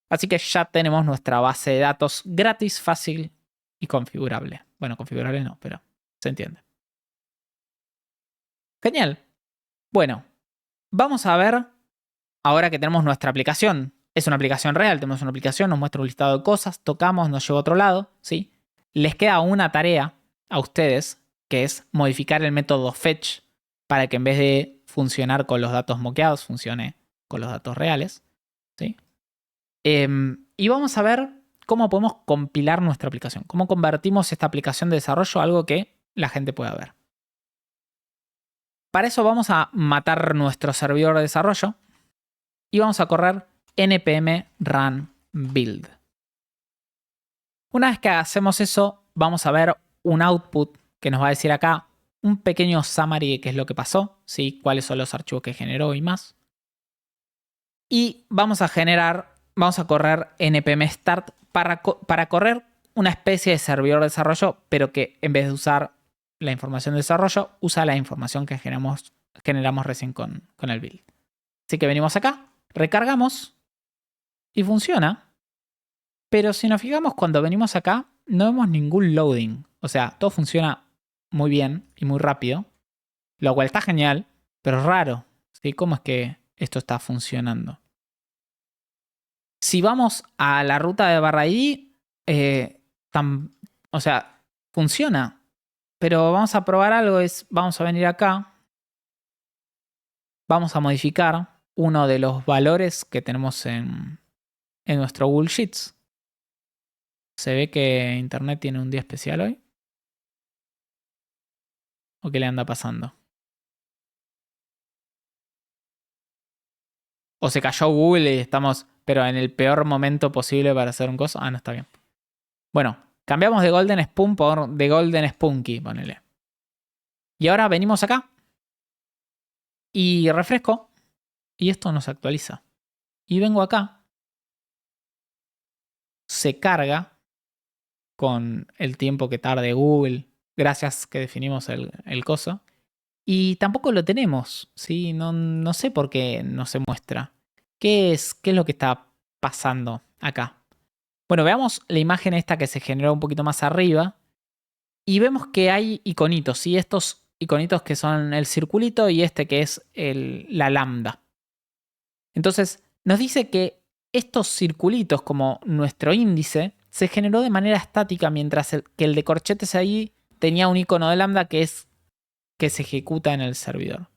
Speaker 1: Así que ya tenemos nuestra base de datos gratis, fácil y configurable. Bueno, configurable no, pero se entiende. Genial. Bueno, vamos a ver ahora que tenemos nuestra aplicación. Es una aplicación real, tenemos una aplicación, nos muestra un listado de cosas, tocamos, nos lleva a otro lado, ¿sí? Les queda una tarea a ustedes, que es modificar el método fetch para que en vez de funcionar con los datos moqueados, funcione con los datos reales, ¿sí? Y vamos a ver cómo podemos compilar nuestra aplicación, cómo convertimos esta aplicación de desarrollo a algo que la gente pueda ver. Para eso vamos a matar nuestro servidor de desarrollo y vamos a correr npm run build. Una vez que hacemos eso, vamos a ver un output que nos va a decir acá un pequeño summary de qué es lo que pasó, ¿sí? Cuáles son los archivos que generó y más. Y vamos a correr npm start para correr una especie de servidor de desarrollo, pero que en vez de usar la información de desarrollo, usa la información que generamos recién con el build. Así que venimos acá, recargamos y funciona. Pero si nos fijamos cuando venimos acá, no vemos ningún loading. O sea, todo funciona muy bien y muy rápido, lo cual está genial, pero es raro. ¿Sí? ¿Cómo es que esto está funcionando? Si vamos a la ruta de barra ID, o sea, funciona. Pero vamos a probar algo, vamos a venir acá, vamos a modificar uno de los valores que tenemos en nuestro Google Sheets. Se ve que Internet tiene un día especial hoy. ¿O qué le anda pasando? O se cayó Google y estamos, pero en el peor momento posible para hacer un coso. Ah, no, está bien. Bueno, cambiamos de Golden Spoon por de Golden Spunky, ponele. Y ahora venimos acá. Y refresco. Y esto nos actualiza. Y vengo acá. Se carga con el tiempo que tarde Google. Gracias que definimos el coso. Y tampoco lo tenemos, ¿sí? No sé por qué no se muestra. ¿Qué es lo que está pasando acá? Bueno, veamos la imagen esta que se generó un poquito más arriba. Y vemos que hay iconitos, ¿sí? Estos iconitos que son el circulito y este que es la lambda. Entonces, nos dice que estos circulitos, como nuestro índice, se generó de manera estática, mientras que el de corchetes ahí tenía un icono de lambda que se ejecuta en el servidor.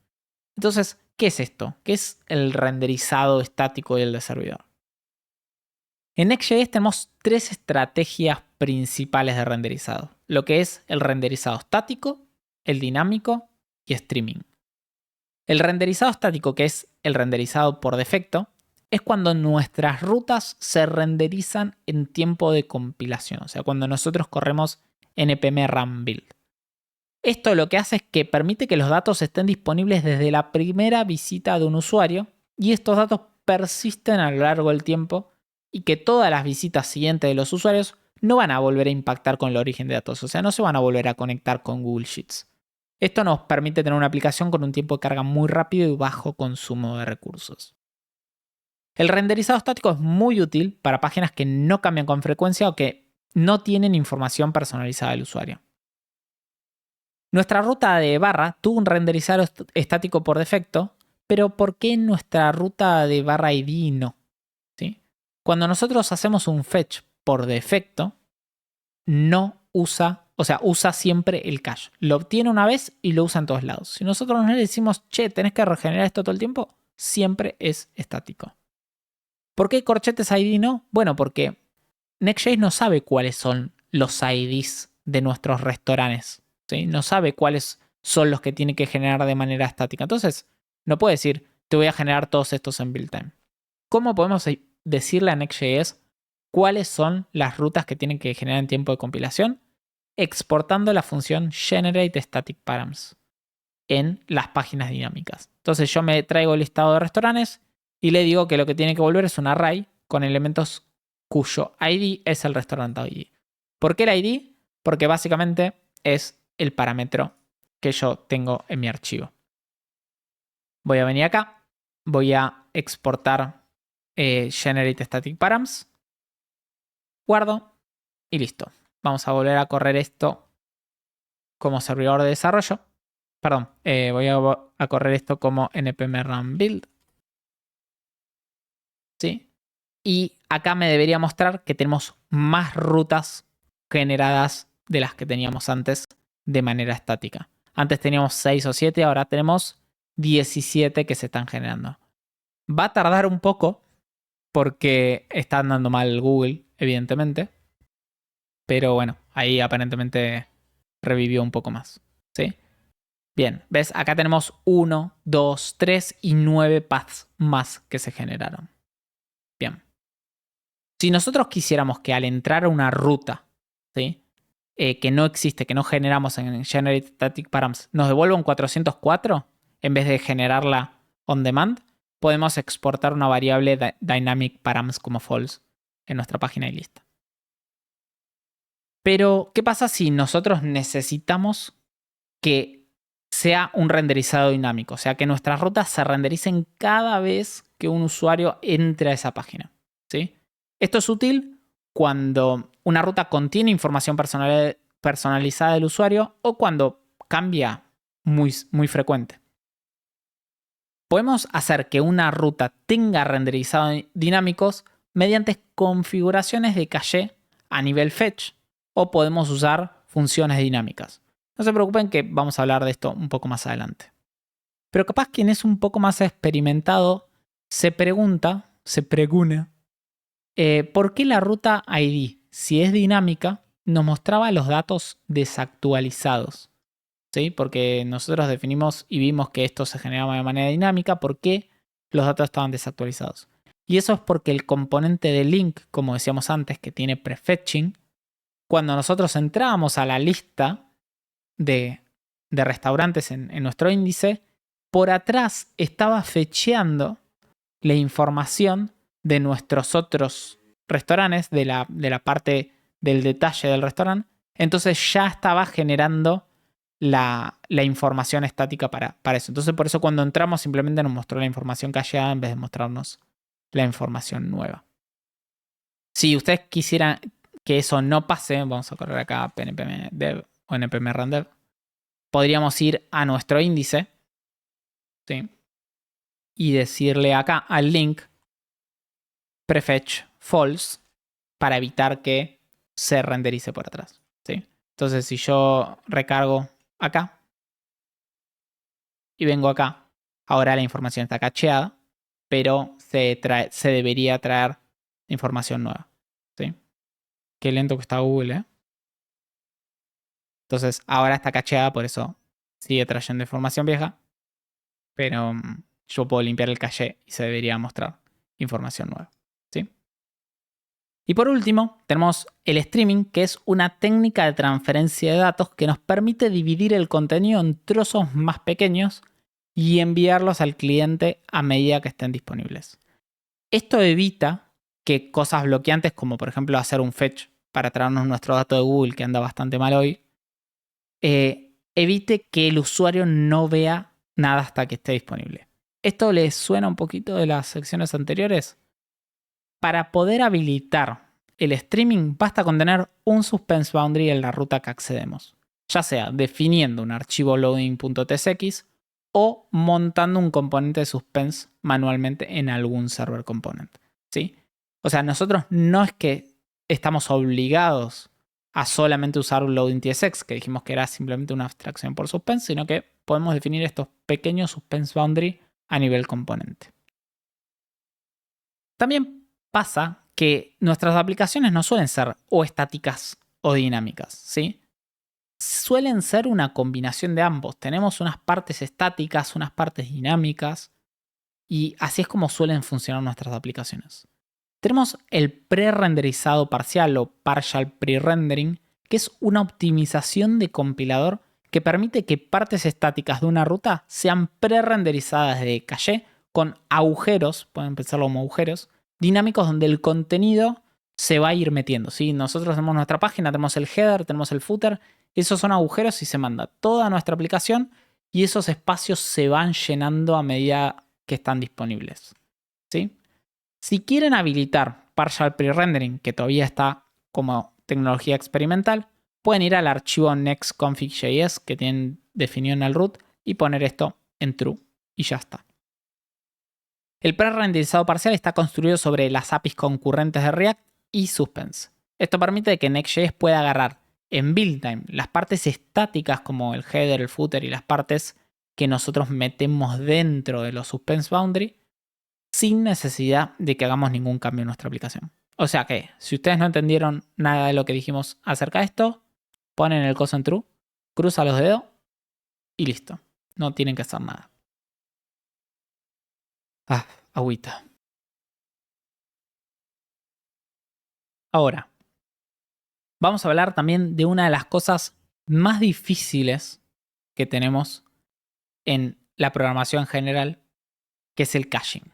Speaker 1: Entonces, ¿qué es esto? ¿Qué es el renderizado estático del servidor? En Next.js tenemos tres estrategias principales de renderizado. Lo que es el renderizado estático, el dinámico y streaming. El renderizado estático, que es el renderizado por defecto, es cuando nuestras rutas se renderizan en tiempo de compilación. O sea, cuando nosotros corremos npm run build. Esto lo que hace es que permite que los datos estén disponibles desde la primera visita de un usuario y estos datos persisten a lo largo del tiempo y que todas las visitas siguientes de los usuarios no van a volver a impactar con el origen de datos. O sea, no se van a volver a conectar con Google Sheets. Esto nos permite tener una aplicación con un tiempo de carga muy rápido y bajo consumo de recursos. El renderizado estático es muy útil para páginas que no cambian con frecuencia o que no tienen información personalizada del usuario. Nuestra ruta de barra tuvo un renderizado estático por defecto, pero ¿por qué nuestra ruta de barra ID no? ¿Sí? Cuando nosotros hacemos un fetch por defecto, no usa, o sea, usa siempre el cache. Lo obtiene una vez y lo usa en todos lados. Si nosotros no le decimos, che, tenés que regenerar esto todo el tiempo, siempre es estático. ¿Por qué corchetes ID no? Bueno, porque Next.js no sabe cuáles son los IDs de nuestros restaurantes. ¿Sí? No sabe cuáles son los que tiene que generar de manera estática. Entonces, no puede decir, te voy a generar todos estos en build time. ¿Cómo podemos decirle a Next.js cuáles son las rutas que tienen que generar en tiempo de compilación? Exportando la función GenerateStaticParams en las páginas dinámicas. Entonces yo me traigo el listado de restaurantes y le digo que lo que tiene que volver es un array con elementos cuyo ID es el restaurante ID. ¿Por qué el ID? Porque básicamente es el parámetro que yo tengo en mi archivo. Voy a venir acá, voy a exportar GenerateStaticParams, guardo y listo. Vamos a volver a correr esto como servidor de desarrollo. Perdón, voy a correr esto como npm run build. ¿Sí? Y acá me debería mostrar que tenemos más rutas generadas de las que teníamos antes de manera estática. Antes teníamos 6 o 7, ahora tenemos 17 que se están generando. Va a tardar un poco porque está andando mal Google, evidentemente. Pero bueno, ahí aparentemente revivió un poco más. ¿Sí? Bien, ¿ves? Acá tenemos 1, 2, 3 y 9 paths más que se generaron. Bien. Si nosotros quisiéramos que al entrar a una ruta, ¿sí? Que no existe, que no generamos en GenerateStaticParams, nos devuelva un 404 en vez de generarla on demand, podemos exportar una variable dynamicParams como false en nuestra página y lista. Pero, ¿qué pasa si nosotros necesitamos que sea un renderizado dinámico? O sea, que nuestras rutas se rendericen cada vez que un usuario entre a esa página. ¿Sí? Esto es útil cuando una ruta contiene información personalizada del usuario o cuando cambia muy frecuente. Podemos hacer que una ruta tenga renderizados dinámicos mediante configuraciones de caché a nivel fetch o podemos usar funciones dinámicas. No se preocupen que vamos a hablar de esto un poco más adelante. Pero capaz quien es un poco más experimentado se pregunta ¿por qué la ruta ID, si es dinámica, nos mostraba los datos desactualizados? ¿Sí? Porque nosotros definimos y vimos que esto se generaba de manera dinámica. ¿Por qué los datos estaban desactualizados? Y eso es porque el componente de link, como decíamos antes, que tiene prefetching, cuando nosotros entrábamos a la lista de restaurantes en nuestro índice, por atrás estaba fetcheando la información de nuestros otros restaurantes, de la parte del detalle del restaurante. Entonces ya estaba generando la información estática para eso. Entonces por eso cuando entramos simplemente nos mostró la información cacheada en vez de mostrarnos la información nueva. Si ustedes quisieran que eso no pase, vamos a correr acá npm dev o npm run dev, podríamos ir a nuestro índice, ¿sí? Y decirle acá al link prefetch false para evitar que se renderice por atrás, ¿sí? Entonces si yo recargo acá y vengo acá, ahora la información está cacheada, pero se debería traer información nueva, ¿sí? Qué lento que está Google, ¿eh? Entonces ahora está cacheada, por eso sigue trayendo información vieja, pero yo puedo limpiar el caché y se debería mostrar información nueva, ¿sí? Y por último, tenemos el streaming, que es una técnica de transferencia de datos que nos permite dividir el contenido en trozos más pequeños y enviarlos al cliente a medida que estén disponibles. Esto evita que cosas bloqueantes como por ejemplo hacer un fetch para traernos nuestro dato de Google que anda bastante mal hoy, evite que el usuario no vea nada hasta que esté disponible. ¿Esto les suena un poquito de las secciones anteriores? Para poder habilitar el streaming basta con tener un suspense boundary en la ruta que accedemos, ya sea definiendo un archivo loading.tsx o montando un componente de suspense manualmente en algún server component, ¿sí? O sea, nosotros no es que estamos obligados a solamente usar un loading.tsx, que dijimos que era simplemente una abstracción por suspense, sino que podemos definir estos pequeños suspense boundary a nivel componente. También pasa que nuestras aplicaciones no suelen ser o estáticas o dinámicas, ¿sí? Suelen ser una combinación de ambos. Tenemos unas partes estáticas, unas partes dinámicas, y así es como suelen funcionar nuestras aplicaciones. Tenemos el pre-renderizado parcial o partial pre-rendering, que es una optimización de compilador que permite que partes estáticas de una ruta sean pre-renderizadas de caché con agujeros, pueden pensarlo como agujeros, dinámicos donde el contenido se va a ir metiendo, ¿sí? Nosotros tenemos nuestra página, tenemos el header, tenemos el footer, esos son agujeros y se manda toda nuestra aplicación y esos espacios se van llenando a medida que están disponibles, ¿sí? Si quieren habilitar Partial Pre-Rendering, que todavía está como tecnología experimental, pueden ir al archivo nextconfig.js que tienen definido en el root y poner esto en true y ya está. El pre-renderizado parcial está construido sobre las APIs concurrentes de React y Suspense. Esto permite que Next.js pueda agarrar en build time las partes estáticas como el header, el footer y las partes que nosotros metemos dentro de los Suspense Boundary sin necesidad de que hagamos ningún cambio en nuestra aplicación. O sea que, si ustedes no entendieron nada de lo que dijimos acerca de esto, ponen el coso en true, cruzan los dedos y listo. No tienen que hacer nada. Agüita. Ahora, vamos a hablar también de una de las cosas más difíciles que tenemos en la programación en general, que es el caching.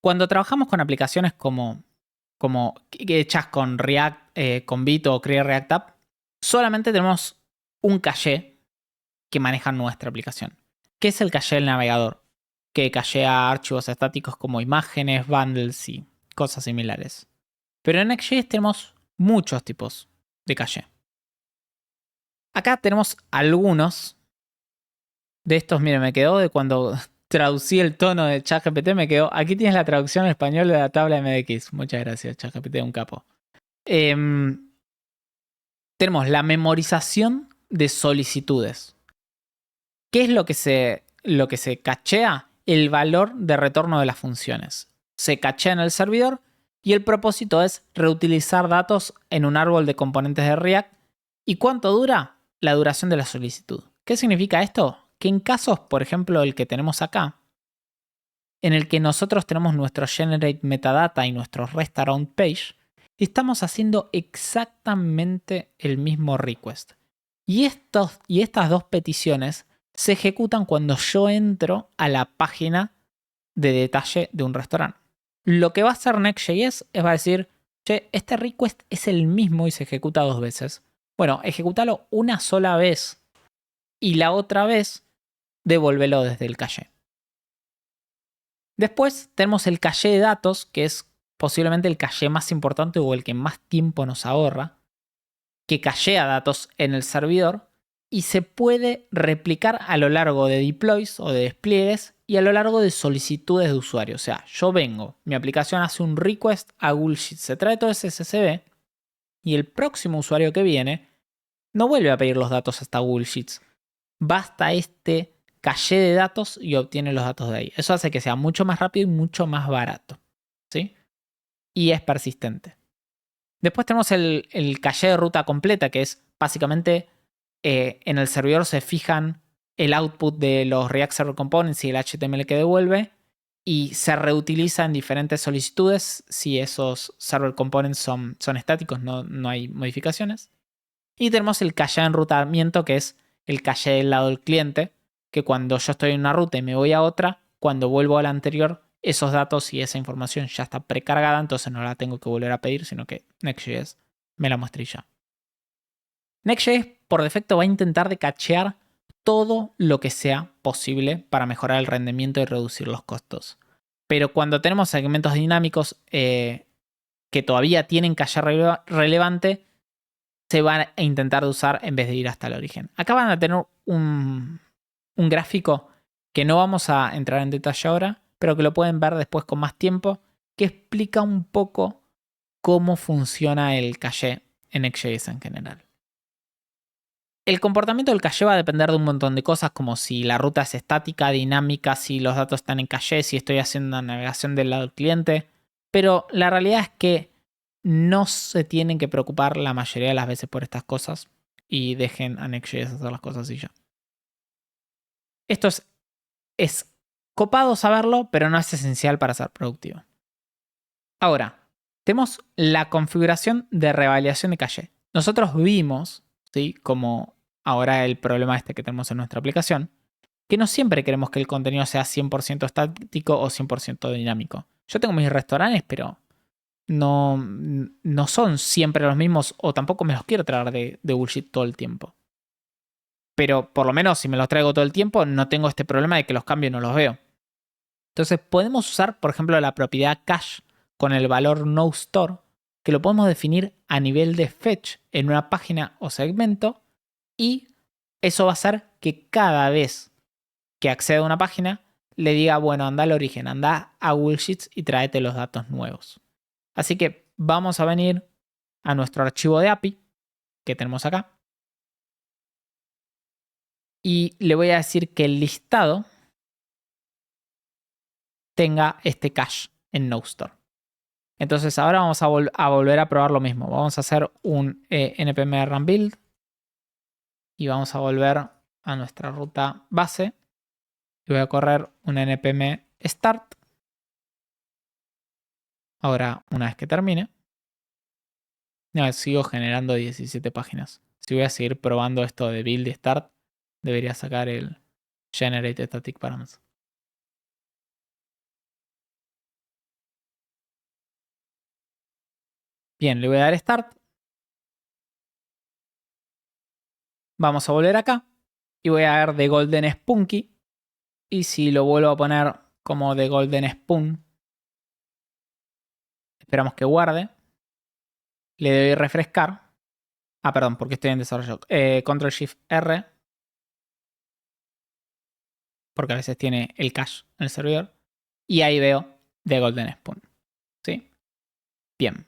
Speaker 1: Cuando trabajamos con aplicaciones como hechas con React, con Vite o Create React App, solamente tenemos un caché que maneja nuestra aplicación, que es el caché del navegador, que cachea archivos estáticos como imágenes, bundles y cosas similares. Pero en Next.js tenemos muchos tipos de caché. Acá tenemos algunos de estos. Miren, me quedó de cuando traducí el tono de ChatGPT, me quedó. Aquí tienes la traducción en español de la tabla MDX. Muchas gracias, ChatGPT, un capo. Tenemos la memorización de solicitudes. ¿Qué es lo que se cachea? El valor de retorno de las funciones. Se cachea en el servidor y el propósito es reutilizar datos en un árbol de componentes de React. ¿Y cuánto dura? La duración de la solicitud. ¿Qué significa esto? Que en casos, por ejemplo, el que tenemos acá, en el que nosotros tenemos nuestro generate metadata y nuestro rest around page, estamos haciendo exactamente el mismo request. Y estas dos peticiones se ejecutan cuando yo entro a la página de detalle de un restaurante. Lo que va a hacer Next.js es va a decir, che, este request es el mismo y se ejecuta 2 veces. Bueno, ejecútalo una sola vez y la otra vez devuélvelo desde el caché. Después tenemos el caché de datos, que es posiblemente el caché más importante o el que más tiempo nos ahorra, que cachea datos en el servidor y se puede replicar a lo largo de deploys o de despliegues y a lo largo de solicitudes de usuario. O sea, yo vengo, mi aplicación hace un request a Google Sheets, se trae todo ese SSB y el próximo usuario que viene no vuelve a pedir los datos hasta Google Sheets. Basta este caché de datos y obtiene los datos de ahí. Eso hace que sea mucho más rápido y mucho más barato, ¿sí? Y es persistente. Después tenemos el caché de ruta completa, que es básicamente en el servidor se fijan el output de los React Server Components y el HTML que devuelve y se reutiliza en diferentes solicitudes si esos Server Components son estáticos, no hay modificaciones. Y tenemos el caché de enrutamiento, que es el caché del lado del cliente, que cuando yo estoy en una ruta y me voy a otra, cuando vuelvo a la anterior, esos datos y esa información ya está precargada, entonces no la tengo que volver a pedir, sino que Next.js me la muestrilla. Next.js por defecto va a intentar de cachear todo lo que sea posible para mejorar el rendimiento y reducir los costos. Pero cuando tenemos segmentos dinámicos que todavía tienen cache relevante, se van a intentar de usar en vez de ir hasta el origen. Acá van a tener un gráfico que no vamos a entrar en detalle ahora, pero que lo pueden ver después con más tiempo, que explica un poco cómo funciona el caché en Next.js en general. El comportamiento del caché va a depender de un montón de cosas, como si la ruta es estática, dinámica, si los datos están en caché, si estoy haciendo una navegación del lado del cliente. Pero la realidad es que no se tienen que preocupar la mayoría de las veces por estas cosas y dejen a Next.js hacer las cosas y ya. Esto es copado saberlo, pero no es esencial para ser productivo. Ahora, tenemos la configuración de revalidación de caché. Nosotros vimos, ¿sí?, como ahora el problema este que tenemos en nuestra aplicación, que no siempre queremos que el contenido sea 100% estático o 100% dinámico. Yo tengo mis restaurantes, pero no son siempre los mismos o tampoco me los quiero traer de bullshit todo el tiempo. Pero por lo menos si me los traigo todo el tiempo, no tengo este problema de que los cambios no los veo. Entonces podemos usar, por ejemplo, la propiedad cache con el valor noStore, que lo podemos definir a nivel de fetch en una página o segmento, y eso va a hacer que cada vez que acceda a una página le diga, bueno, anda al origen, anda a Google Sheets y tráete los datos nuevos. Así que vamos a venir a nuestro archivo de API que tenemos acá y le voy a decir que el listado tenga este cache en noStore. Entonces ahora vamos a volver a probar lo mismo. Vamos a hacer un npm run build y vamos a volver a nuestra ruta base. Y voy a correr un npm start. Ahora, una vez que termine, no, sigo generando 17 páginas. Si voy a seguir probando esto de build y start, debería sacar el generate static parameters. Bien, le voy a dar start. Vamos a volver acá y voy a dar The Golden Spunky. Y si lo vuelvo a poner como The Golden Spoon, esperamos que guarde. Le doy refrescar. Ah, perdón, porque estoy en desarrollo. Control Shift R. Porque a veces tiene el cache en el servidor. Y ahí veo The Golden Spoon. ¿Sí? Bien.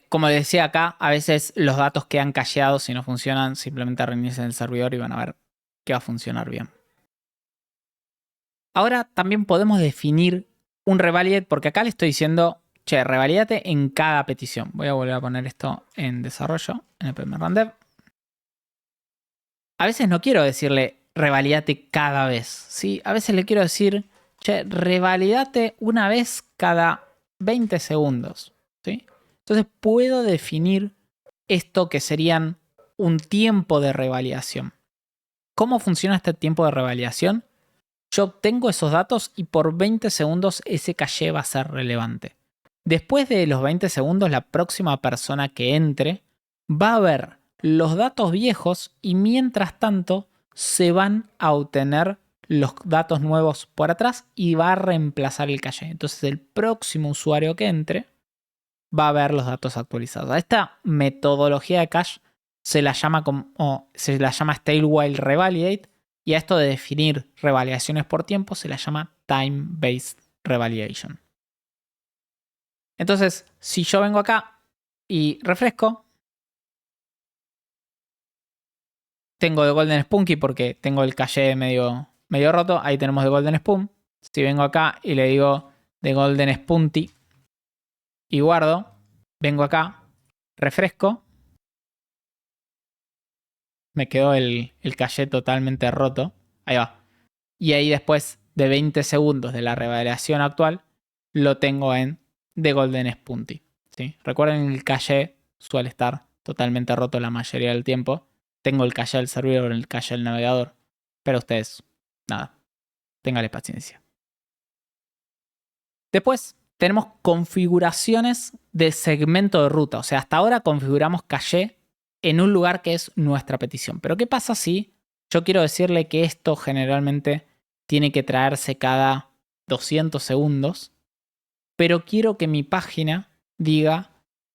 Speaker 1: Como les decía acá, a veces los datos quedan cacheados y no funcionan. Simplemente reinician el servidor y van a ver que va a funcionar bien. Ahora también podemos definir un revalidate, porque acá le estoy diciendo, che, revalidate en cada petición. Voy a volver a poner esto en desarrollo, en el primer rundev. A veces no quiero decirle revalidate cada vez, ¿sí? A veces le quiero decir, che, revalidate una vez cada 20 segundos, ¿sí? Entonces puedo definir esto que serían un tiempo de revalidación. ¿Cómo funciona este tiempo de revalidación? Yo obtengo esos datos y por 20 segundos ese caché va a ser relevante. Después de los 20 segundos, la próxima persona que entre va a ver los datos viejos y mientras tanto se van a obtener los datos nuevos por atrás y va a reemplazar el caché. Entonces el próximo usuario que entre va a ver los datos actualizados. A esta metodología de cache se la llama Stale While Revalidate, y a esto de definir revalidaciones por tiempo se la llama Time-Based Revalidation. Entonces, si yo vengo acá y refresco, tengo The Golden Spunky porque tengo el caché medio roto. Ahí tenemos The Golden Spoon. Si vengo acá y le digo The Golden Spunty y guardo, vengo acá, refresco, me quedó el caché totalmente roto. Ahí va. Y ahí después de 20 segundos de la revalidación actual, lo tengo en The Golden Spunty. ¿Sí? Recuerden que el caché suele estar totalmente roto la mayoría del tiempo. Tengo el caché del servidor, el caché del navegador. Pero ustedes, nada, ténganle paciencia. Después tenemos configuraciones de segmento de ruta. O sea, hasta ahora configuramos caché en un lugar que es nuestra petición. Pero ¿qué pasa si yo quiero decirle que esto generalmente tiene que traerse cada 200 segundos, pero quiero que mi página diga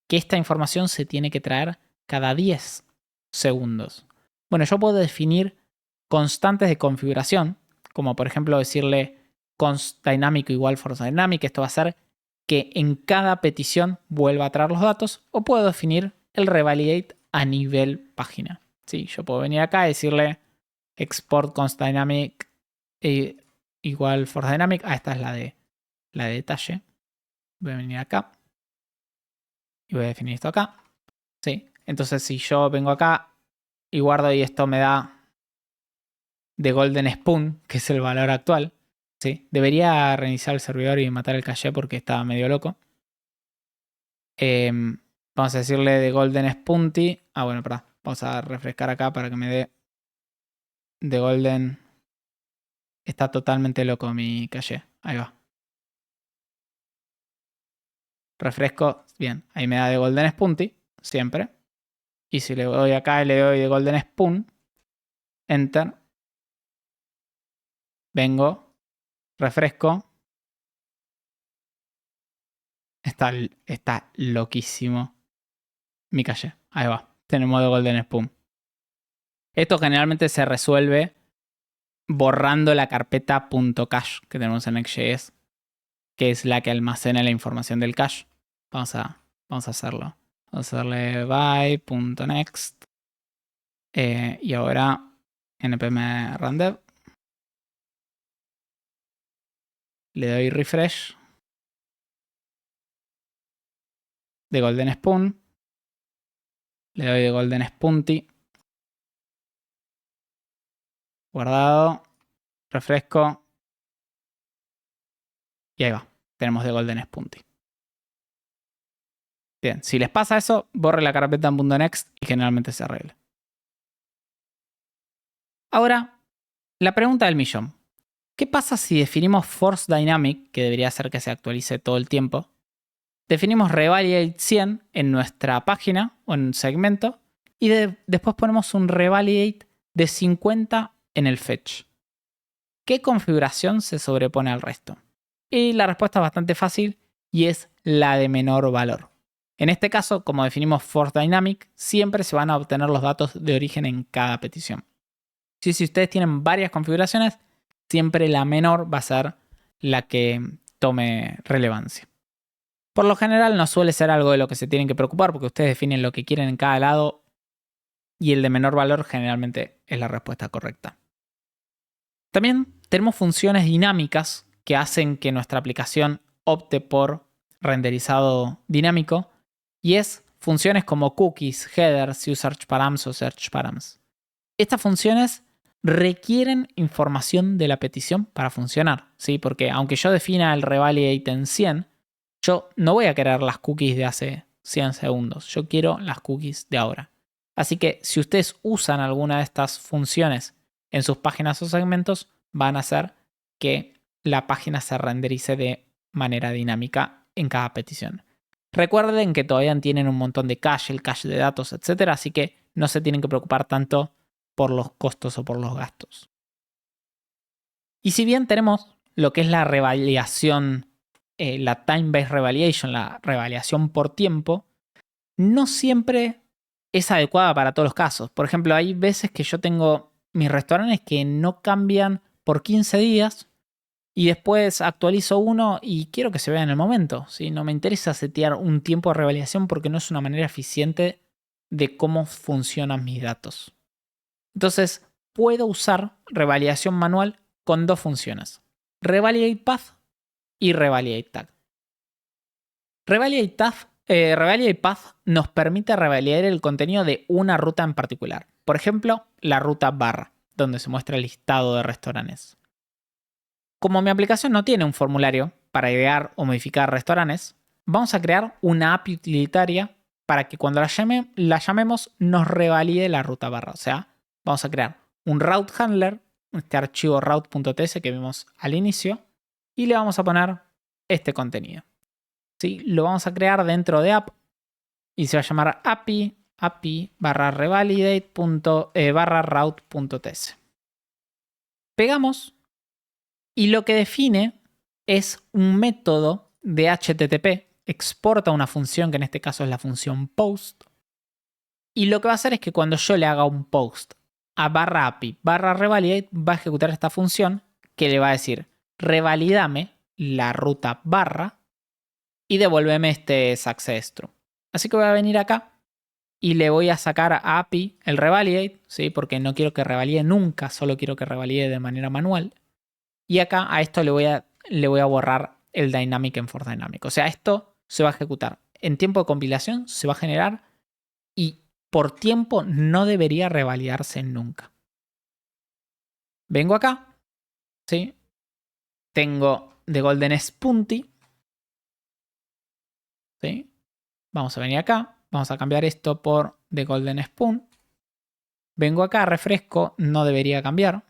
Speaker 1: que esta información se tiene que traer cada 10 segundos? Bueno, yo puedo definir constantes de configuración, como por ejemplo decirle const dynamic igual force dynamic. Esto va a hacer que en cada petición vuelva a traer los datos, o puedo definir el revalidate a nivel página. ¿Sí? Yo puedo venir acá y decirle export const dynamic igual force dynamic. Esta es la de detalle. Voy a venir acá y voy a definir esto acá. ¿Sí? Entonces, si yo vengo acá y guardo y esto me da de golden spoon, que es el valor actual, ¿sí? Debería reiniciar el servidor y matar el caché porque estaba medio loco. Vamos a decirle de golden spunty. Bueno, perdón. Vamos a refrescar acá para que me dé de golden. Está totalmente loco mi caché. Ahí va. Refresco. Bien. Ahí me da de golden spunty. Siempre. Y si le doy acá y le doy de golden spoon. Enter. Vengo. Refresco. Está loquísimo mi caché. Ahí va. Tenemos de golden spoon. Esto generalmente se resuelve borrando la carpeta .cache que tenemos en Next.js, que es la que almacena la información del cache. Vamos a hacerlo. Vamos a hacerle by.next. Y ahora npm rundev. Le doy refresh. De golden spoon. Le doy de golden spunty. Guardado. Refresco. Y ahí va. Tenemos de golden spunty. Bien, si les pasa eso, borre la carpeta en .next y generalmente se arregla. Ahora, la pregunta del millón. ¿Qué pasa si definimos force dynamic, que debería ser que se actualice todo el tiempo? Definimos revalidate 100 en nuestra página o en un segmento y después ponemos un revalidate de 50 en el fetch. ¿Qué configuración se sobrepone al resto? Y la respuesta es bastante fácil y es la de menor valor. En este caso, como definimos force dynamic, siempre se van a obtener los datos de origen en cada petición. Si ustedes tienen varias configuraciones, siempre la menor va a ser la que tome relevancia. Por lo general no suele ser algo de lo que se tienen que preocupar porque ustedes definen lo que quieren en cada lado y el de menor valor generalmente es la respuesta correcta. También tenemos funciones dinámicas que hacen que nuestra aplicación opte por renderizado dinámico y es funciones como cookies, headers, useReachParams o searchParams. Estas funciones requieren información de la petición para funcionar, ¿sí? Porque aunque yo defina el revalidate en 100, yo no voy a querer las cookies de hace 100 segundos. Yo quiero las cookies de ahora. Así que si ustedes usan alguna de estas funciones en sus páginas o segmentos, van a hacer que la página se renderice de manera dinámica en cada petición. Recuerden que todavía tienen un montón de cache, el cache de datos, etc. Así que no se tienen que preocupar tanto por los costos o por los gastos. Y si bien tenemos lo que es la revalidación, la time-based revalidation, la revalidación por tiempo, no siempre es adecuada para todos los casos. Por ejemplo, hay veces que yo tengo mis restaurantes que no cambian por 15 días y después actualizo uno y quiero que se vea en el momento. ¿Sí? No me interesa setear un tiempo de revalidación porque no es una manera eficiente de cómo funcionan mis datos. Entonces, puedo usar revalidación manual con dos funciones: revalidate path y revalidate tag. Revalidate path nos permite revalidar el contenido de una ruta en particular. Por ejemplo, la ruta barra, donde se muestra el listado de restaurantes. Como mi aplicación no tiene un formulario para agregar o modificar restaurantes, vamos a crear una API utilitaria para que cuando la llamemos nos revalide la ruta barra. O sea, vamos a crear un route handler, este archivo route.ts que vimos al inicio, y le vamos a poner este contenido. ¿sí? Lo vamos a crear dentro de app y se va a llamar API barra revalidate barra route.ts. Pegamos y lo que define es un método de HTTP, exporta una función que en este caso es la función post. Y lo que va a hacer es que cuando yo le haga un post a barra API barra revalidate, va a ejecutar esta función que le va a decir revalidame la ruta barra y devuélveme este success true. Así que voy a venir acá y le voy a sacar a API el revalidate, ¿sí? Porque no quiero que revalide nunca, solo quiero que revalide de manera manual. Y acá a esto le voy a borrar el dynamic en for dynamic. O sea, esto se va a ejecutar. En tiempo de compilación se va a generar y por tiempo no debería revalidarse nunca. Vengo acá, ¿sí? Tengo The Golden Spunty, ¿sí? Vamos a venir acá, vamos a cambiar esto por The Golden Spoon. Vengo acá, refresco, no debería cambiar.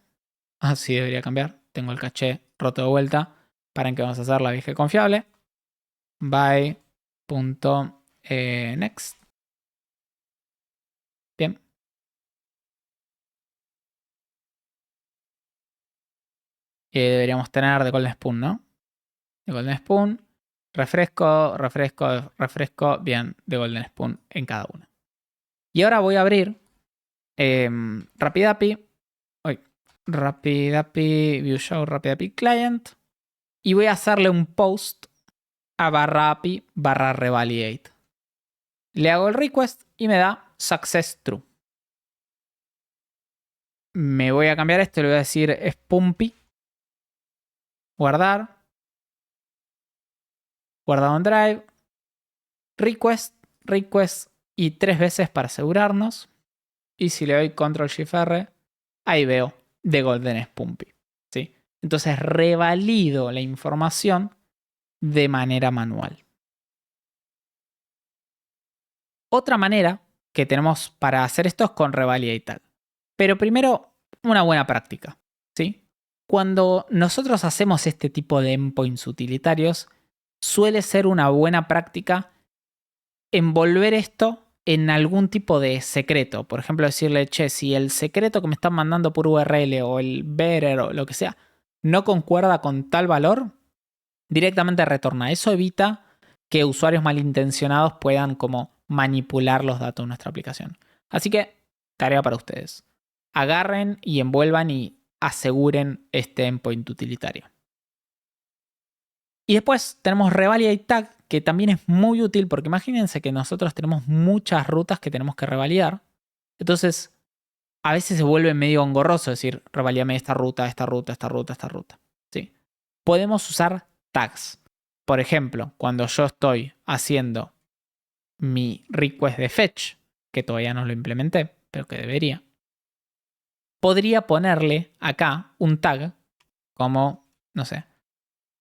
Speaker 1: Ah, sí debería cambiar. Tengo el caché roto de vuelta. ¿Para en qué vamos a hacer la vieja confiable? By.next. Bien. Deberíamos tener The Golden Spoon, ¿no? The Golden Spoon. Refresco, refresco, refresco. Bien, The Golden Spoon en cada uno. Y ahora voy a abrir RapidAPI. RapidAPI, View Show, RapidAPI Client. Y voy a hacerle un post a barra API barra revalidate. Le hago el request y me da success true. Me voy a cambiar esto, le voy a decir Spunpy. Guardar. Guardado en Drive. Request, request y 3 veces para asegurarnos. Y si le doy Ctrl+Shift+R, ahí veo The Golden Spunpy. ¿Sí? Entonces revalido la información de manera manual. Otra manera que tenemos para hacer esto es con revalida y tal. Pero primero, una buena práctica. ¿Sí? Cuando nosotros hacemos este tipo de endpoints utilitarios, suele ser una buena práctica envolver esto en algún tipo de secreto. Por ejemplo, decirle, che, si el secreto que me están mandando por URL o el bearer o lo que sea no concuerda con tal valor, directamente retorna. Eso evita que usuarios malintencionados puedan como manipular los datos de nuestra aplicación. Así que, tarea para ustedes. Agarren y envuelvan y aseguren este endpoint utilitario. Y después tenemos revalidate tag, que también es muy útil porque imagínense que nosotros tenemos muchas rutas que tenemos que revalidar. Entonces, a veces se vuelve medio engorroso decir, revalídame esta ruta, esta ruta, esta ruta, esta ruta. ¿Sí? Podemos usar tags. Por ejemplo, cuando yo estoy haciendo mi request de fetch, que todavía no lo implementé, pero que debería, podría ponerle acá un tag como, no sé,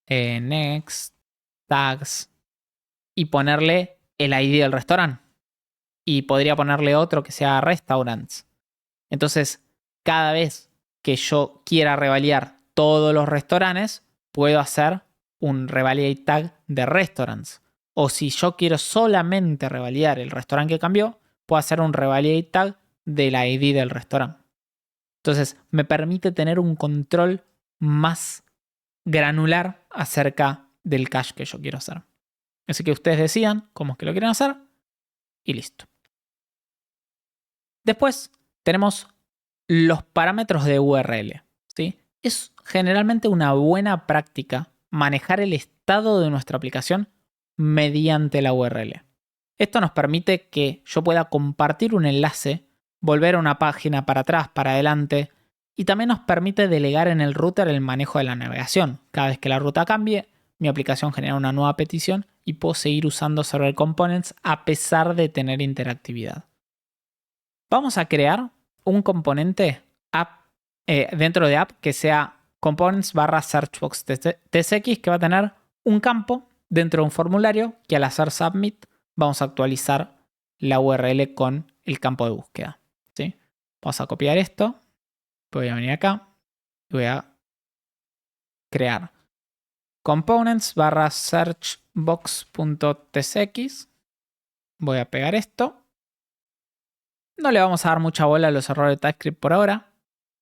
Speaker 1: next, tags, y ponerle el ID del restaurante. Y podría ponerle otro que sea restaurants. Entonces, cada vez que yo quiera revalidar todos los restaurantes, puedo hacer un revalidate tag de restaurants. O si yo quiero solamente revalidar el restaurante que cambió, puedo hacer un revalidate tag del ID del restaurante. Entonces, me permite tener un control más granular acerca del cache que yo quiero hacer. Así que ustedes decidan cómo es que lo quieren hacer y listo. Después tenemos los parámetros de URL. ¿Sí? Es generalmente una buena práctica manejar el estado de nuestra aplicación mediante la URL. Esto nos permite que yo pueda compartir un enlace, volver a una página para atrás, para adelante, y también nos permite delegar en el router el manejo de la navegación. Cada vez que la ruta cambie, mi aplicación genera una nueva petición y puedo seguir usando Server Components a pesar de tener interactividad. Vamos a crear un componente app, dentro de app que sea components barra searchbox tsx, que va a tener un campo dentro de un formulario que al hacer submit vamos a actualizar la URL con el campo de búsqueda. ¿Sí? Vamos a copiar esto. Voy a venir acá y voy a crear components barra search box.tsx. Voy a pegar esto. No le vamos a dar mucha bola a los errores de TypeScript por ahora,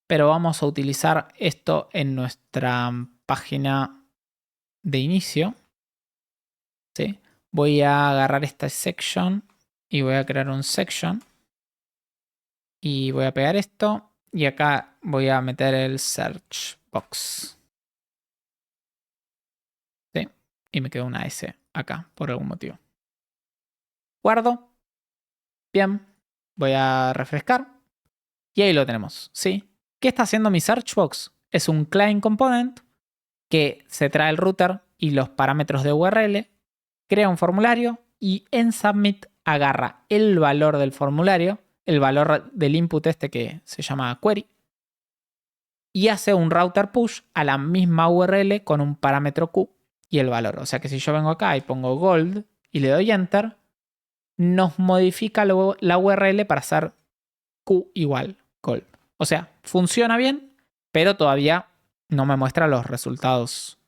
Speaker 1: pero vamos a utilizar esto en nuestra página de inicio. ¿Sí? Voy a agarrar esta section y voy a crear un section. Y voy a pegar esto. Y acá voy a meter el search box. ¿Sí? Y me quedó una S acá, por algún motivo. Guardo. Bien. Voy a refrescar. Y ahí lo tenemos. ¿Sí? ¿Qué está haciendo mi search box? Es un client component que se trae el router y los parámetros de URL, crea un formulario y en submit agarra el valor del formulario, el valor del input este que se llama query, y hace un router push a la misma URL con un parámetro Q y el valor. O sea que si yo vengo acá y pongo gold y le doy enter, nos modifica la URL para hacer Q igual gold. O sea, funciona bien, pero todavía no me muestra los resultados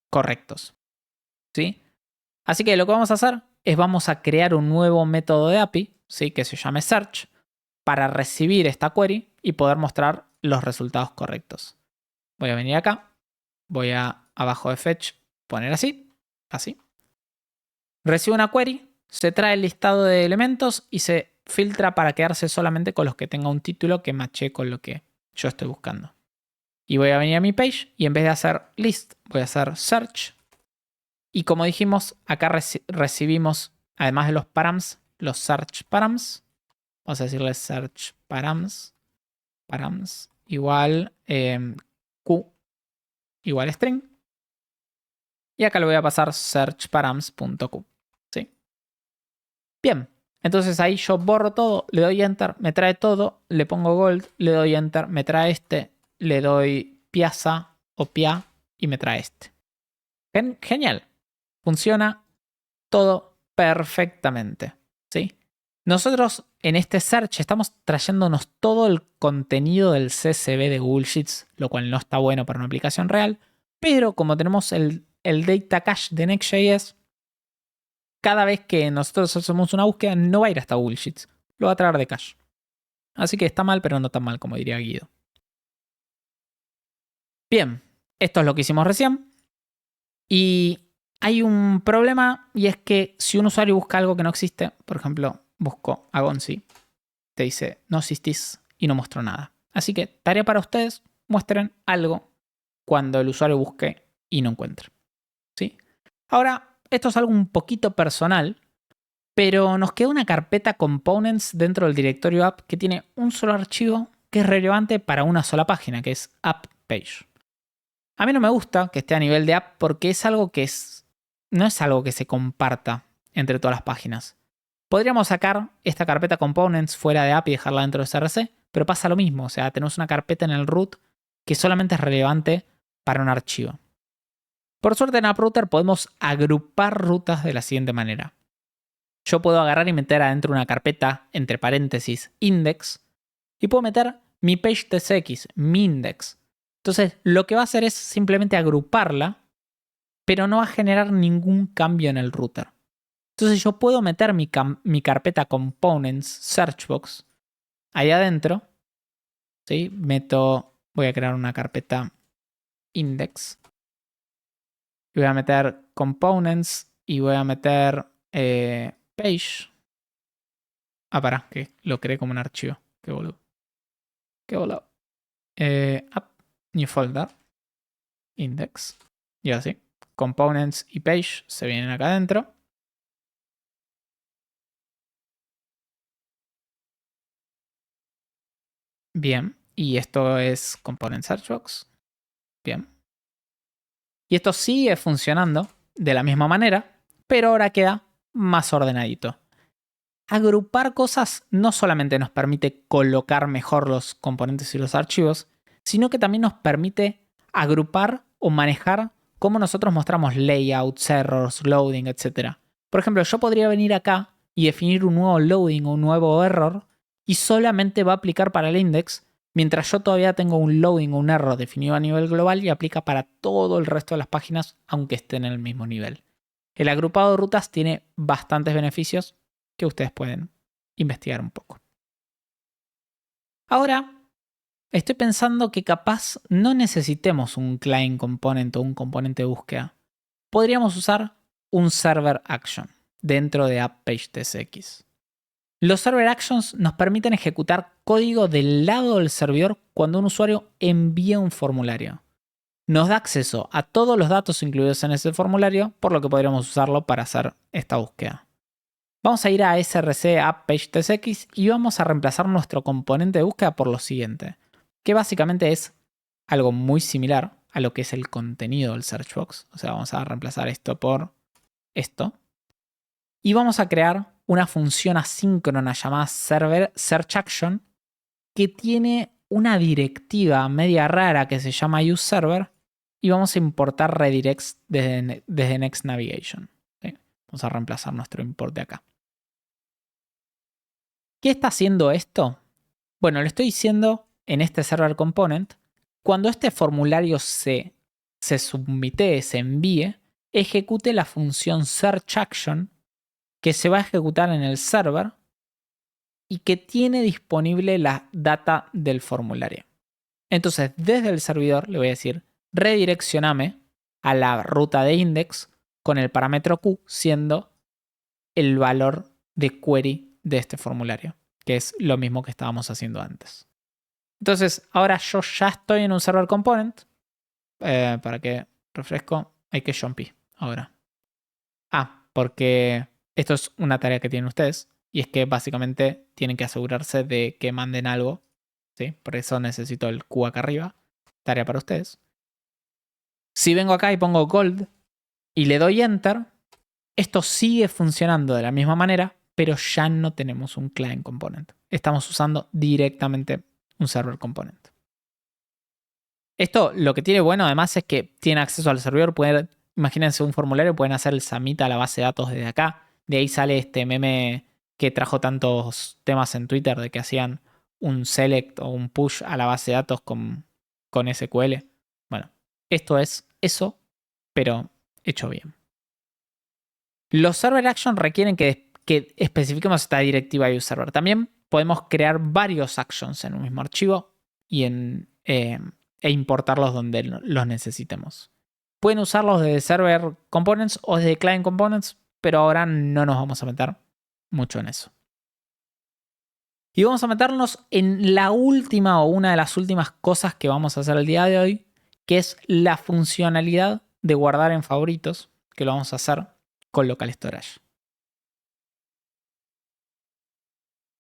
Speaker 1: correctos. ¿Sí? Así que lo que vamos a hacer es vamos a crear un nuevo método de API, ¿sí? Que se llame search, para recibir esta query y poder mostrar los resultados correctos. Voy a venir acá, voy a abajo de fetch poner así, así. Recibo una query, se trae el listado de elementos y se filtra para quedarse solamente con los que tenga un título que matche con lo que yo estoy buscando. Y voy a venir a mi page y en vez de hacer list, voy a hacer search. Y como dijimos, acá recibimos, además de los params, los search params. Vamos a decirle search params. Params igual Q igual string. Y acá le voy a pasar searchparams.q. ¿Sí? Bien. Entonces ahí yo borro todo, le doy enter, me trae todo, le pongo gold, le doy enter, me trae este, le doy piazza o pia y me trae este. Genial. Funciona todo perfectamente. ¿Sí? Nosotros en este search estamos trayéndonos todo el contenido del CSV de Google Sheets, lo cual no está bueno para una aplicación real, pero como tenemos el data cache de Next.js, cada vez que nosotros hacemos una búsqueda no va a ir hasta Google Sheets, lo va a traer de cache. Así que está mal, pero no tan mal como diría Guido. Bien, esto es lo que hicimos recién. Y hay un problema y es que si un usuario busca algo que no existe, por ejemplo, busco a Gonzi, te dice no existís y no muestro nada. Así que tarea para ustedes, muestren algo cuando el usuario busque y no encuentre. ¿Sí? Ahora, esto es algo un poquito personal, pero nos queda una carpeta components dentro del directorio app que tiene un solo archivo que es relevante para una sola página, que es app page. A mí no me gusta que esté a nivel de app porque es algo que no es algo que se comparta entre todas las páginas. Podríamos sacar esta carpeta components fuera de app y dejarla dentro de CRC, pero pasa lo mismo. O sea, tenemos una carpeta en el root que solamente es relevante para un archivo. Por suerte en AppRouter podemos agrupar rutas de la siguiente manera. Yo puedo agarrar y meter adentro una carpeta, entre paréntesis, index, y puedo meter mi page tsx, mi index. Entonces, lo que va a hacer es simplemente agruparla, pero no va a generar ningún cambio en el router. Entonces, yo puedo meter mi carpeta components searchbox ahí adentro. ¿Sí? Voy a crear una carpeta index. Y voy a meter components y voy a meter page. Pará, que lo creé como un archivo. Qué boludo. Qué boludo. App, new folder, index. Y así. Components y page se vienen acá adentro. Bien. Y esto es component searchbox. Bien. Y esto sigue funcionando de la misma manera, pero ahora queda más ordenadito. Agrupar cosas no solamente nos permite colocar mejor los componentes y los archivos, sino que también nos permite agrupar o manejar cómo nosotros mostramos layouts, errors, loading, etc. Por ejemplo, yo podría venir acá y definir un nuevo loading o un nuevo error y solamente va a aplicar para el index, mientras yo todavía tengo un loading o un error definido a nivel global y aplica para todo el resto de las páginas, aunque estén en el mismo nivel. El agrupado de rutas tiene bastantes beneficios que ustedes pueden investigar un poco. Ahora, estoy pensando que capaz no necesitemos un client component o un componente de búsqueda. Podríamos usar un server action dentro de AppPageTestX. Los server actions nos permiten ejecutar código del lado del servidor cuando un usuario envía un formulario. Nos da acceso a todos los datos incluidos en ese formulario, por lo que podríamos usarlo para hacer esta búsqueda. Vamos a ir a src AppPageTestX y vamos a reemplazar nuestro componente de búsqueda por lo siguiente, que básicamente es algo muy similar a lo que es el contenido del search box. O sea, vamos a reemplazar esto por esto. Y vamos a crear una función asíncrona llamada searchAction que tiene una directiva media rara que se llama useServer y vamos a importar redirects desde Next Navigation. ¿Sí? Vamos a reemplazar nuestro import de acá. ¿Qué está haciendo esto? Bueno, lo estoy diciendo en este server component. Cuando este formulario se submite, se envíe, ejecute la función searchAction que se va a ejecutar en el server y que tiene disponible la data del formulario. Entonces, desde el servidor le voy a decir, redireccioname a la ruta de index con el parámetro Q siendo el valor de query de este formulario, que es lo mismo que estábamos haciendo antes. Entonces, ahora yo ya estoy en un server component. Para que refresco, hay que jumpy ahora. Porque esto es una tarea que tienen ustedes. Y es que básicamente tienen que asegurarse de que manden algo. ¿Sí? Por eso necesito el Q acá arriba. Tarea para ustedes. Si vengo acá y pongo gold y le doy enter, esto sigue funcionando de la misma manera, pero ya no tenemos un client component. Estamos usando directamente un server component. Esto lo que tiene bueno además es que tiene acceso al servidor. Imagínense un formulario, pueden hacer el submit a la base de datos desde acá. De ahí sale este meme que trajo tantos temas en Twitter de que hacían un select o un push a la base de datos con SQL. Bueno, esto es eso, pero hecho bien. Los server action requieren que especifiquemos esta directiva de userver. También podemos crear varios actions en un mismo archivo y e importarlos donde los necesitemos. Pueden usarlos desde server components o desde client components, pero ahora no nos vamos a meter mucho en eso. Y vamos a meternos en la última o una de las últimas cosas que vamos a hacer el día de hoy, que es la funcionalidad de guardar en favoritos, que lo vamos a hacer con Local Storage.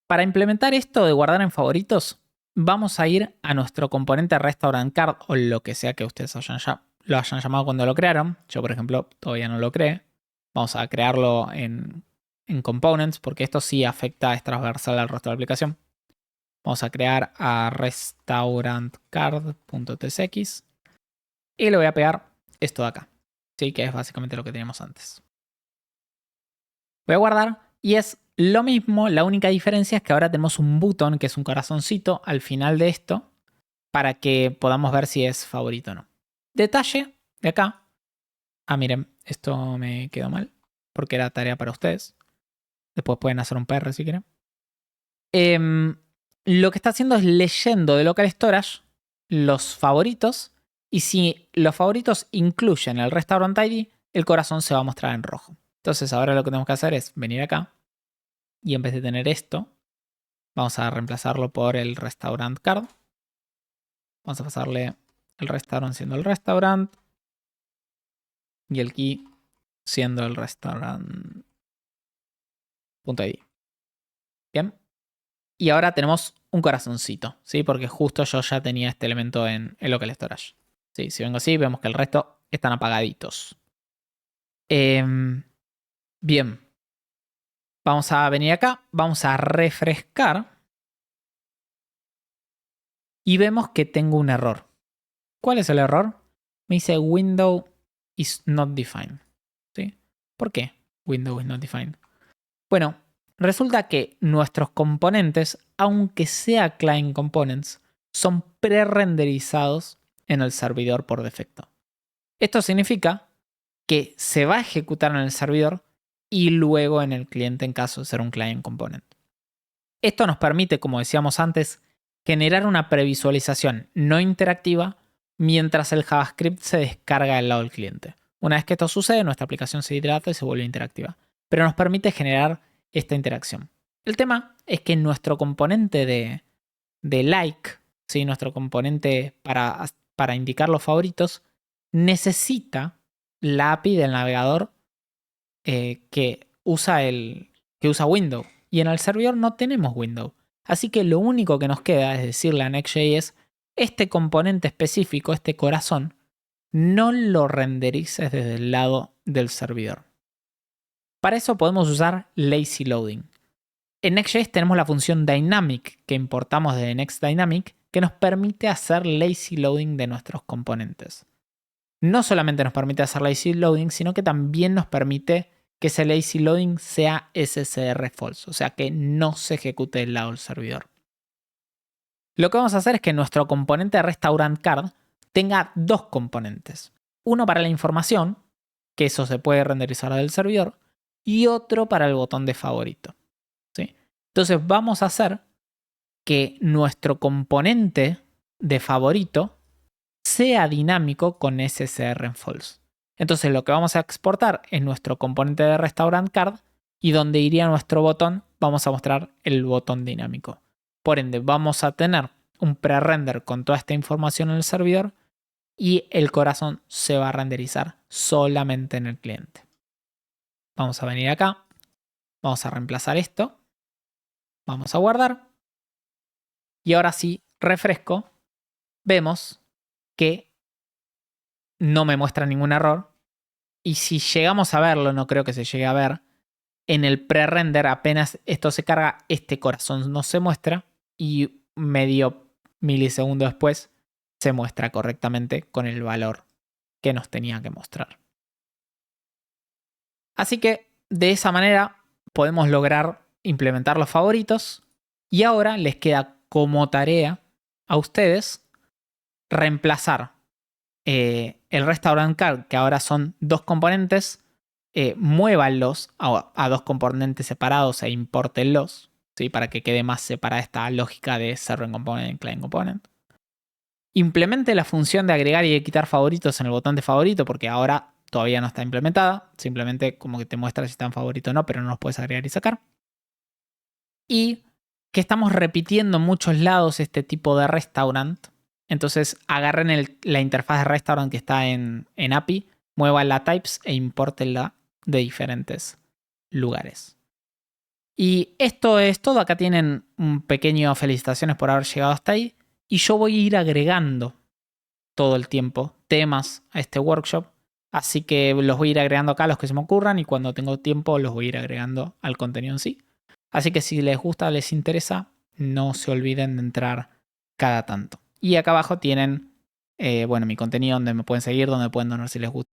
Speaker 1: Para implementar esto de guardar en favoritos, vamos a ir a nuestro componente Restaurant Card o lo que sea que ustedes lo hayan llamado cuando lo crearon. Yo, por ejemplo, todavía no lo creé. Vamos a crearlo en Components porque esto sí afecta, es transversal al resto de la aplicación. Vamos a crear a restaurantcard.tsx y le voy a pegar esto de acá, ¿sí? Que es básicamente lo que teníamos antes. Voy a guardar y es lo mismo, la única diferencia es que ahora tenemos un botón que es un corazoncito al final de esto para que podamos ver si es favorito o no. Detalle de acá. Miren, esto me quedó mal porque era tarea para ustedes. Después pueden hacer un PR si quieren. Lo que está haciendo es leyendo de Local Storage los favoritos y si los favoritos incluyen el Restaurant ID, el corazón se va a mostrar en rojo. Entonces ahora lo que tenemos que hacer es venir acá y en vez de tener esto, vamos a reemplazarlo por el Restaurant Card. Vamos a pasarle el restaurant siendo el restaurant y el key siendo el restaurant.id. Bien. Y ahora tenemos un corazoncito, ¿sí? Porque justo yo ya tenía este elemento en Local Storage. ¿Sí? Si vengo así, vemos que el resto están apagaditos. Bien. Vamos a venir acá, vamos a refrescar y vemos que tengo un error. ¿Cuál es el error? Me dice window is not defined. ¿Sí? ¿Por qué window is not defined? Bueno, resulta que nuestros componentes, aunque sea client components, son pre-renderizados en el servidor por defecto. Esto significa que se va a ejecutar en el servidor y luego en el cliente en caso de ser un client component. Esto nos permite, como decíamos antes, generar una previsualización no interactiva mientras el JavaScript se descarga del lado del cliente. Una vez que esto sucede, nuestra aplicación se hidrata y se vuelve interactiva. Pero nos permite generar esta interacción. El tema es que nuestro componente de like, ¿sí? Nuestro componente para indicar los favoritos, necesita la API del navegador que usa Windows. Y en el servidor no tenemos Windows. Así que lo único que nos queda es decirle a Next.js, este componente específico, este corazón, no lo renderices desde el lado del servidor. Para eso podemos usar lazy loading. En Next.js tenemos la función dynamic que importamos de NextDynamic que nos permite hacer lazy loading de nuestros componentes. No solamente nos permite hacer lazy loading, sino que también nos permite que ese lazy loading sea SSR false, o sea que no se ejecute del lado del servidor. Lo que vamos a hacer es que nuestro componente de restaurant card tenga dos componentes. Uno para la información, que eso se puede renderizar del servidor, y otro para el botón de favorito. ¿Sí? Entonces vamos a hacer que nuestro componente de favorito sea dinámico con SSR en false. Entonces lo que vamos a exportar es nuestro componente de restaurant card y donde iría nuestro botón vamos a mostrar el botón dinámico. Por ende vamos a tener un pre-render con toda esta información en el servidor y el corazón se va a renderizar solamente en el cliente. Vamos a venir acá, vamos a reemplazar esto, vamos a guardar y ahora sí refresco, vemos que no me muestra ningún error. Y si llegamos a verlo, no creo que se llegue a ver, en el pre-render apenas esto se carga, este corazón no se muestra y medio milisegundo después se muestra correctamente con el valor que nos tenía que mostrar. Así que de esa manera podemos lograr implementar los favoritos y ahora les queda como tarea a ustedes reemplazar el restaurant card, que ahora son dos componentes, muévanlos a dos componentes separados e impórtenlos, ¿sí? Para que quede más separada esta lógica de server component y client component. Implemente la función de agregar y de quitar favoritos en el botón de favorito, porque ahora todavía no está implementada. Simplemente como que te muestra si está en favorito o no, pero no los puedes agregar y sacar. Y que estamos repitiendo en muchos lados este tipo de restaurant. Entonces agarren la interfaz de restaurant que está en API, muevan la types e impórtenla de diferentes lugares. Y esto es todo. Acá tienen un pequeño felicitaciones por haber llegado hasta ahí. Y yo voy a ir agregando todo el tiempo temas a este workshop. Así que los voy a ir agregando acá los que se me ocurran y cuando tengo tiempo los voy a ir agregando al contenido en sí. Así que si les gusta, les interesa, no se olviden de entrar cada tanto. Y acá abajo tienen mi contenido donde me pueden seguir, donde pueden donar si les gusta.